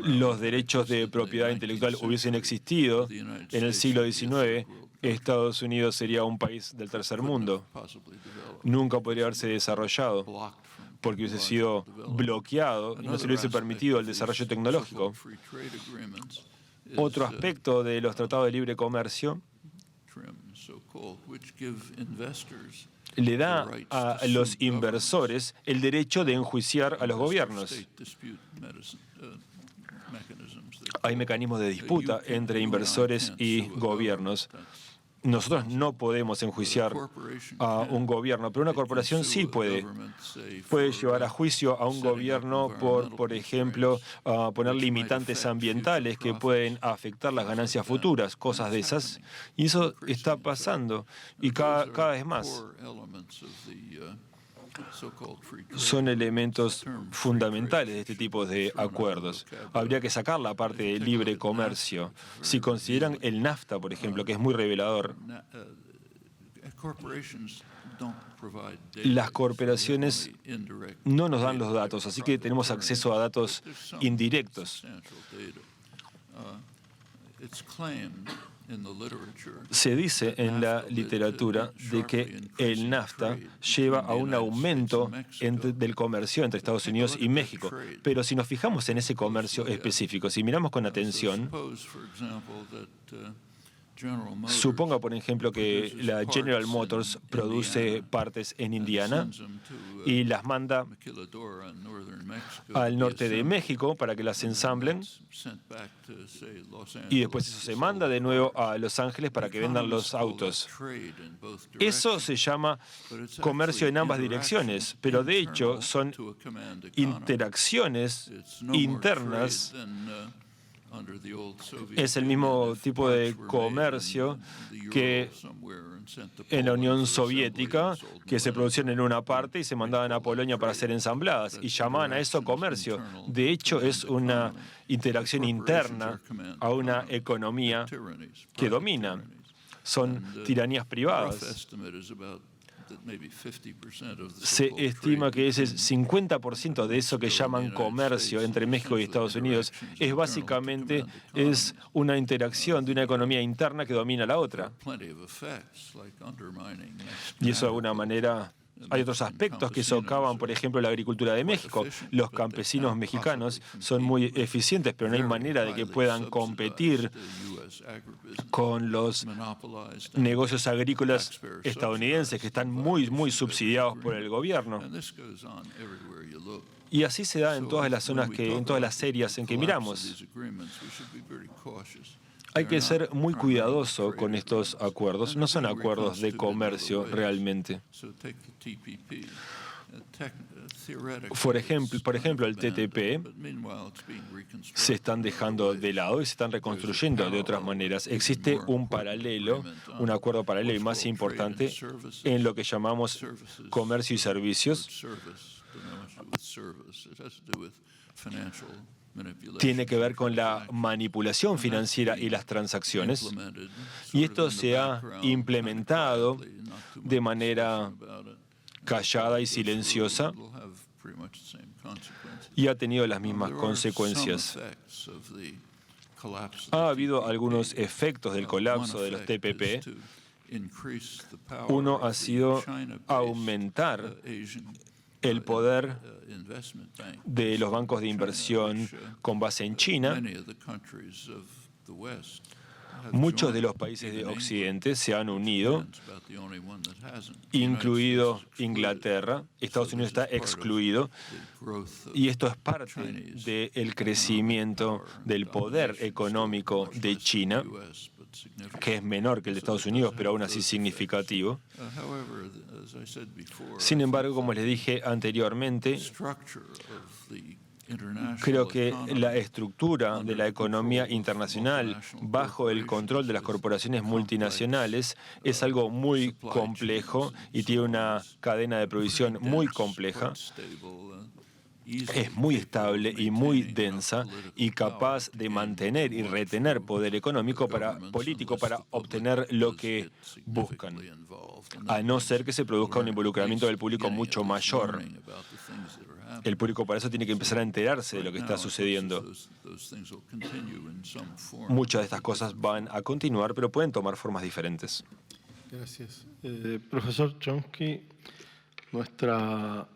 Los derechos de propiedad intelectual hubiesen existido en el siglo XIX, Estados Unidos sería un país del tercer mundo. Nunca podría haberse desarrollado porque hubiese sido bloqueado y no se le hubiese permitido el desarrollo tecnológico. Otro aspecto de los tratados de libre comercio le da a los inversores el derecho de enjuiciar a los gobiernos. Hay mecanismos de disputa entre inversores y gobiernos. Nosotros no podemos enjuiciar a un gobierno, pero una corporación sí puede llevar a juicio a un gobierno por ejemplo, poner limitantes ambientales que pueden afectar las ganancias futuras, cosas de esas. Y eso está pasando, y cada vez más. Son elementos fundamentales de este tipo de acuerdos. Habría que sacar la parte de libre comercio. Si consideran el NAFTA, por ejemplo, que es muy revelador, las corporaciones no nos dan los datos, así que tenemos acceso a datos indirectos. Se dice en la literatura de que el NAFTA lleva a un aumento del comercio entre Estados Unidos y México. Pero si nos fijamos en ese comercio específico, si miramos con atención, suponga, por ejemplo, que la General Motors produce partes en Indiana y las manda al norte de México para que las ensamblen, y después eso se manda de nuevo a Los Ángeles para que vendan los autos. Eso se llama comercio en ambas direcciones, pero de hecho son interacciones internas. Es el mismo tipo de comercio que en la Unión Soviética, que se producían en una parte y se mandaban a Polonia para ser ensambladas, y llamaban a eso comercio. De hecho, es una interacción interna a una economía que domina. Son tiranías privadas. Se estima que ese 50% de eso que llaman comercio entre México y Estados Unidos es básicamente una interacción de una economía interna que domina la otra. Y eso de alguna manera... Hay otros aspectos que socavan, por ejemplo, la agricultura de México. Los campesinos mexicanos son muy eficientes, pero no hay manera de que puedan competir con los negocios agrícolas estadounidenses que están muy, muy subsidiados por el gobierno. Y así se da en todas las zonas, en todas las áreas en que miramos. Hay que ser muy cuidadoso con estos acuerdos. No son acuerdos de comercio realmente. Por ejemplo, el TTP se están dejando de lado y se están reconstruyendo de otras maneras. Existe un acuerdo paralelo y más importante en lo que llamamos comercio y servicios. tiene que ver con la manipulación financiera y las transacciones, y esto se ha implementado de manera callada y silenciosa y ha tenido las mismas consecuencias. Ha habido algunos efectos del colapso de los TPP. Uno ha sido aumentar el poder de los bancos de inversión con base en China. Muchos de los países de Occidente se han unido, incluido Inglaterra. Estados Unidos está excluido, y esto es parte del crecimiento del poder económico de China, que es menor que el de Estados Unidos, pero aún así significativo. Sin embargo, como les dije anteriormente, creo que la estructura de la economía internacional bajo el control de las corporaciones multinacionales es algo muy complejo y tiene una cadena de provisión muy compleja. Es muy estable y muy densa y capaz de mantener y retener poder económico político para obtener lo que buscan, a no ser que se produzca un involucramiento del público mucho mayor. El público para eso tiene que empezar a enterarse de lo que está sucediendo. Muchas de estas cosas van a continuar, pero pueden tomar formas diferentes. Gracias. Profesor Chomsky, nuestra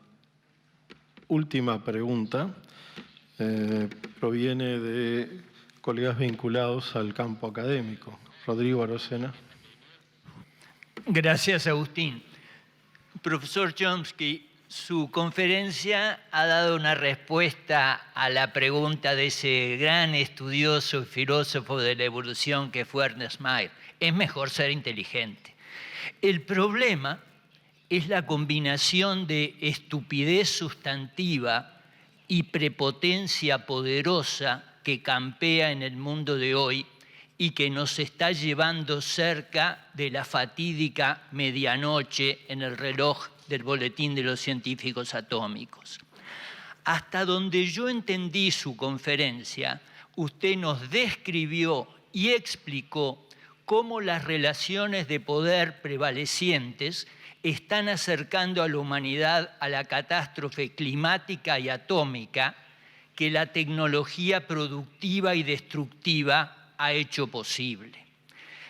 última pregunta proviene de colegas vinculados al campo académico. Rodrigo Arocena. Gracias, Agustín. Profesor Chomsky, su conferencia ha dado una respuesta a la pregunta de ese gran estudioso y filósofo de la evolución que fue Ernest Mayr. Es mejor ser inteligente. El problema es la combinación de estupidez sustantiva y prepotencia poderosa que campea en el mundo de hoy y que nos está llevando cerca de la fatídica medianoche en el reloj del Boletín de los Científicos Atómicos. Hasta donde yo entendí su conferencia, usted nos describió y explicó cómo las relaciones de poder prevalecientes están acercando a la humanidad a la catástrofe climática y atómica que la tecnología productiva y destructiva ha hecho posible.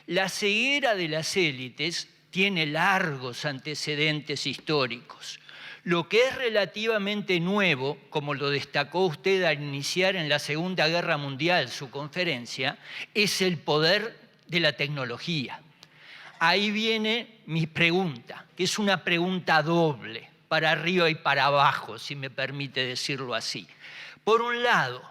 La ceguera de las élites tiene largos antecedentes históricos. Lo que es relativamente nuevo, como lo destacó usted al iniciar en la Segunda Guerra Mundial su conferencia, es el poder de la tecnología. Ahí viene mi pregunta, que es una pregunta doble, para arriba y para abajo, si me permite decirlo así. Por un lado,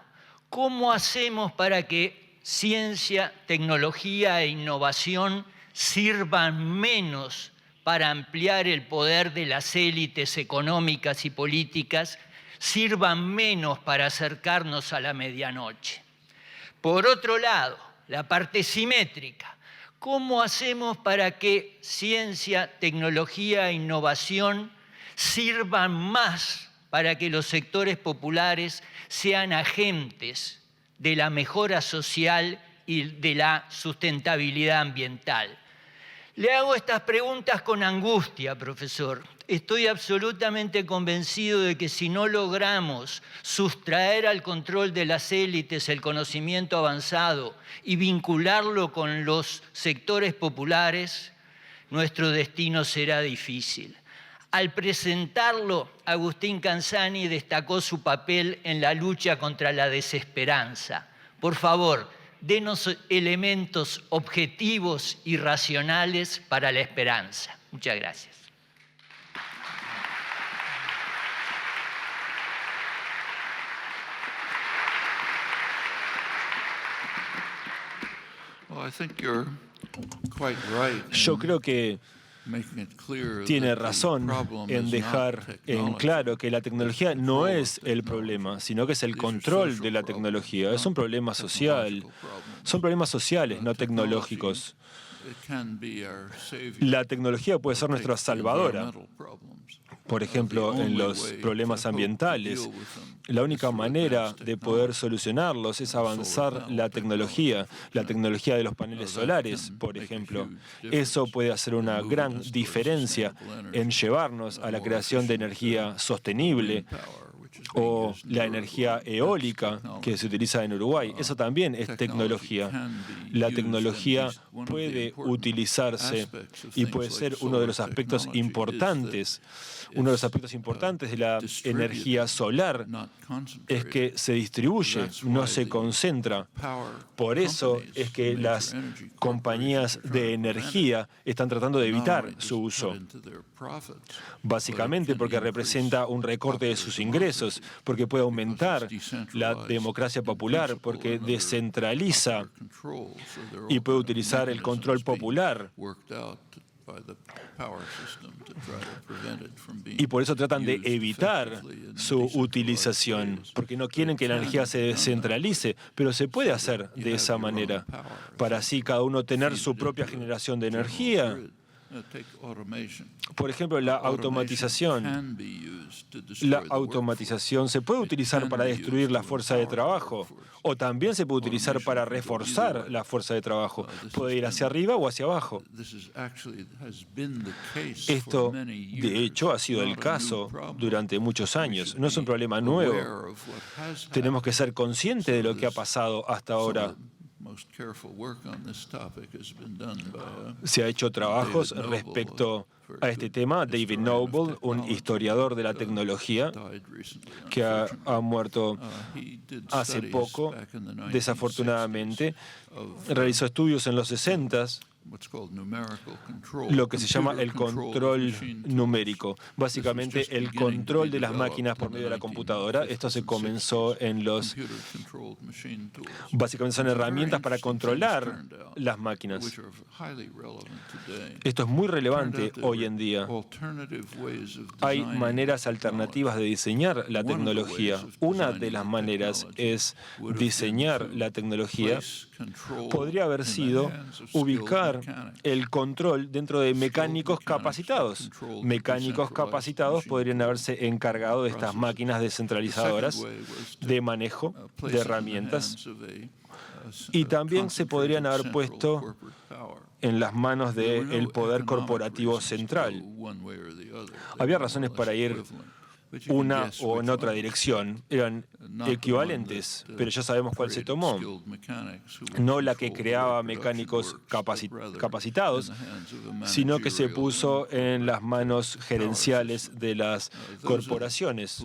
¿cómo hacemos para que ciencia, tecnología e innovación sirvan menos para ampliar el poder de las élites económicas y políticas, sirvan menos para acercarnos a la medianoche? Por otro lado, la parte simétrica. ¿Cómo hacemos para que ciencia, tecnología e innovación sirvan más para que los sectores populares sean agentes de la mejora social y de la sustentabilidad ambiental? Le hago estas preguntas con angustia, profesor. Estoy absolutamente convencido de que si no logramos sustraer al control de las élites el conocimiento avanzado y vincularlo con los sectores populares, nuestro destino será difícil. Al presentarlo, Agustín Canzani destacó su papel en la lucha contra la desesperanza. Por favor, denos elementos objetivos y racionales para la esperanza. Muchas gracias. Yo creo que tiene razón en dejar en claro que la tecnología no es el problema, sino que es el control de la tecnología. Es un problema social. Son problemas sociales, no tecnológicos. La tecnología puede ser nuestra salvadora. Por ejemplo, en los problemas ambientales. La única manera de poder solucionarlos es avanzar la tecnología de los paneles solares, por ejemplo. Eso puede hacer una gran diferencia en llevarnos a la creación de energía sostenible, o la energía eólica que se utiliza en Uruguay. Eso también es tecnología. La tecnología puede utilizarse y puede ser uno de los aspectos importantes. Uno de los aspectos importantes de la energía solar es que se distribuye, no se concentra. Por eso es que las compañías de energía están tratando de evitar su uso. Básicamente porque representa un recorte de sus ingresos, porque puede aumentar la democracia popular, porque descentraliza y puede utilizar el control popular. Y por eso tratan de evitar su utilización, porque no quieren que la energía se descentralice, pero se puede hacer de esa manera, para así cada uno tener su propia generación de energía. Por ejemplo, la automatización. La automatización se puede utilizar para destruir la fuerza de trabajo, o también se puede utilizar para reforzar la fuerza de trabajo. Puede ir hacia arriba o hacia abajo. Esto, de hecho, ha sido el caso durante muchos años. No es un problema nuevo. Tenemos que ser conscientes de lo que ha pasado hasta ahora. Se ha hecho trabajos respecto a este tema. David Noble, un historiador de la tecnología, que ha muerto hace poco, desafortunadamente, realizó estudios en los 60s, lo que se llama el control numérico, básicamente el control de las máquinas por medio de la computadora. Esto se comenzó en los... Básicamente son herramientas para controlar las máquinas. Esto es muy relevante hoy en día. Hay maneras alternativas de diseñar la tecnología. Una de las maneras es diseñar la tecnología. Podría haber sido ubicar el control dentro de mecánicos capacitados. Mecánicos capacitados podrían haberse encargado de estas máquinas descentralizadoras de manejo de herramientas, y también se podrían haber puesto en las manos del poder corporativo central. Había razones para ir una o en otra dirección, eran equivalentes, pero ya sabemos cuál se tomó. No la que creaba mecánicos capacitados, sino que se puso en las manos gerenciales de las corporaciones.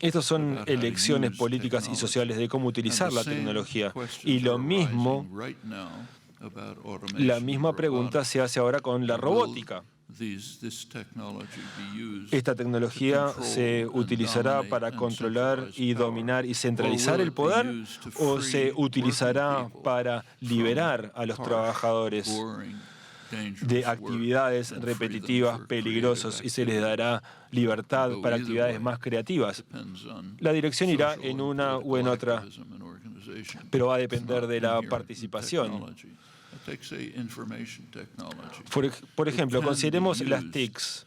Estas son elecciones políticas y sociales de cómo utilizar la tecnología. Y lo mismo, la misma pregunta se hace ahora con la robótica. Esta tecnología se utilizará para controlar y dominar y centralizar el poder, o se utilizará para liberar a los trabajadores de actividades repetitivas, peligrosas, y se les dará libertad para actividades más creativas. La dirección irá en una o en otra, pero va a depender de la participación. Por ejemplo, consideremos las TICs.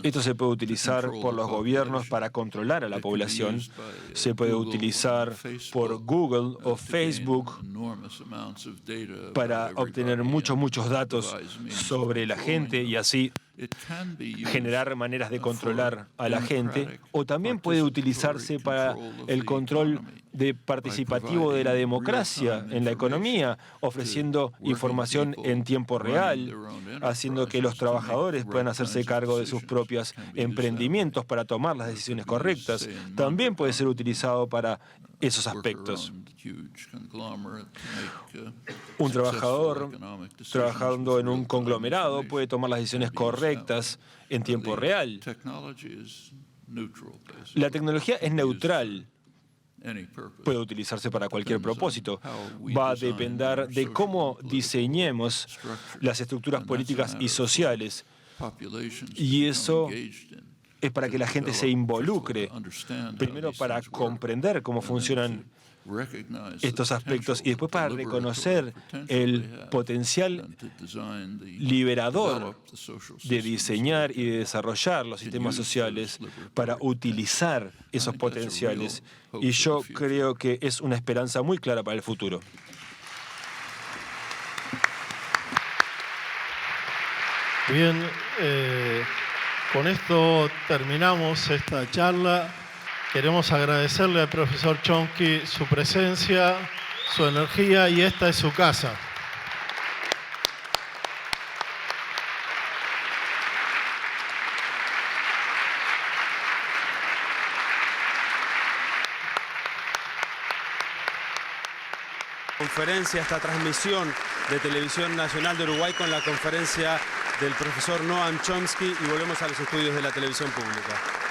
Esto se puede utilizar por los gobiernos para controlar a la población. Se puede utilizar por Google o Facebook para obtener muchos datos sobre la gente y así generar maneras de controlar a la gente, o también puede utilizarse para el control participativo de la democracia en la economía, ofreciendo información en tiempo real, haciendo que los trabajadores puedan hacerse cargo de sus propios emprendimientos para tomar las decisiones correctas. También puede ser utilizado para esos aspectos. Un trabajador trabajando en un conglomerado puede tomar las decisiones correctas en tiempo real. La tecnología es neutral. Puede utilizarse para cualquier propósito. Va a depender de cómo diseñemos las estructuras políticas y sociales. Y eso es para que la gente se involucre, primero para comprender cómo funcionan estos aspectos y después para reconocer el potencial liberador de diseñar y de desarrollar los sistemas sociales para utilizar esos potenciales. Y yo creo que es una esperanza muy clara para el futuro. Bien, con esto terminamos esta charla. Queremos agradecerle al profesor Chomsky su presencia, su energía, y esta es su casa. Conferencia, esta transmisión de Televisión Nacional de Uruguay con la conferencia del profesor Noam Chomsky, y volvemos a los estudios de la televisión pública.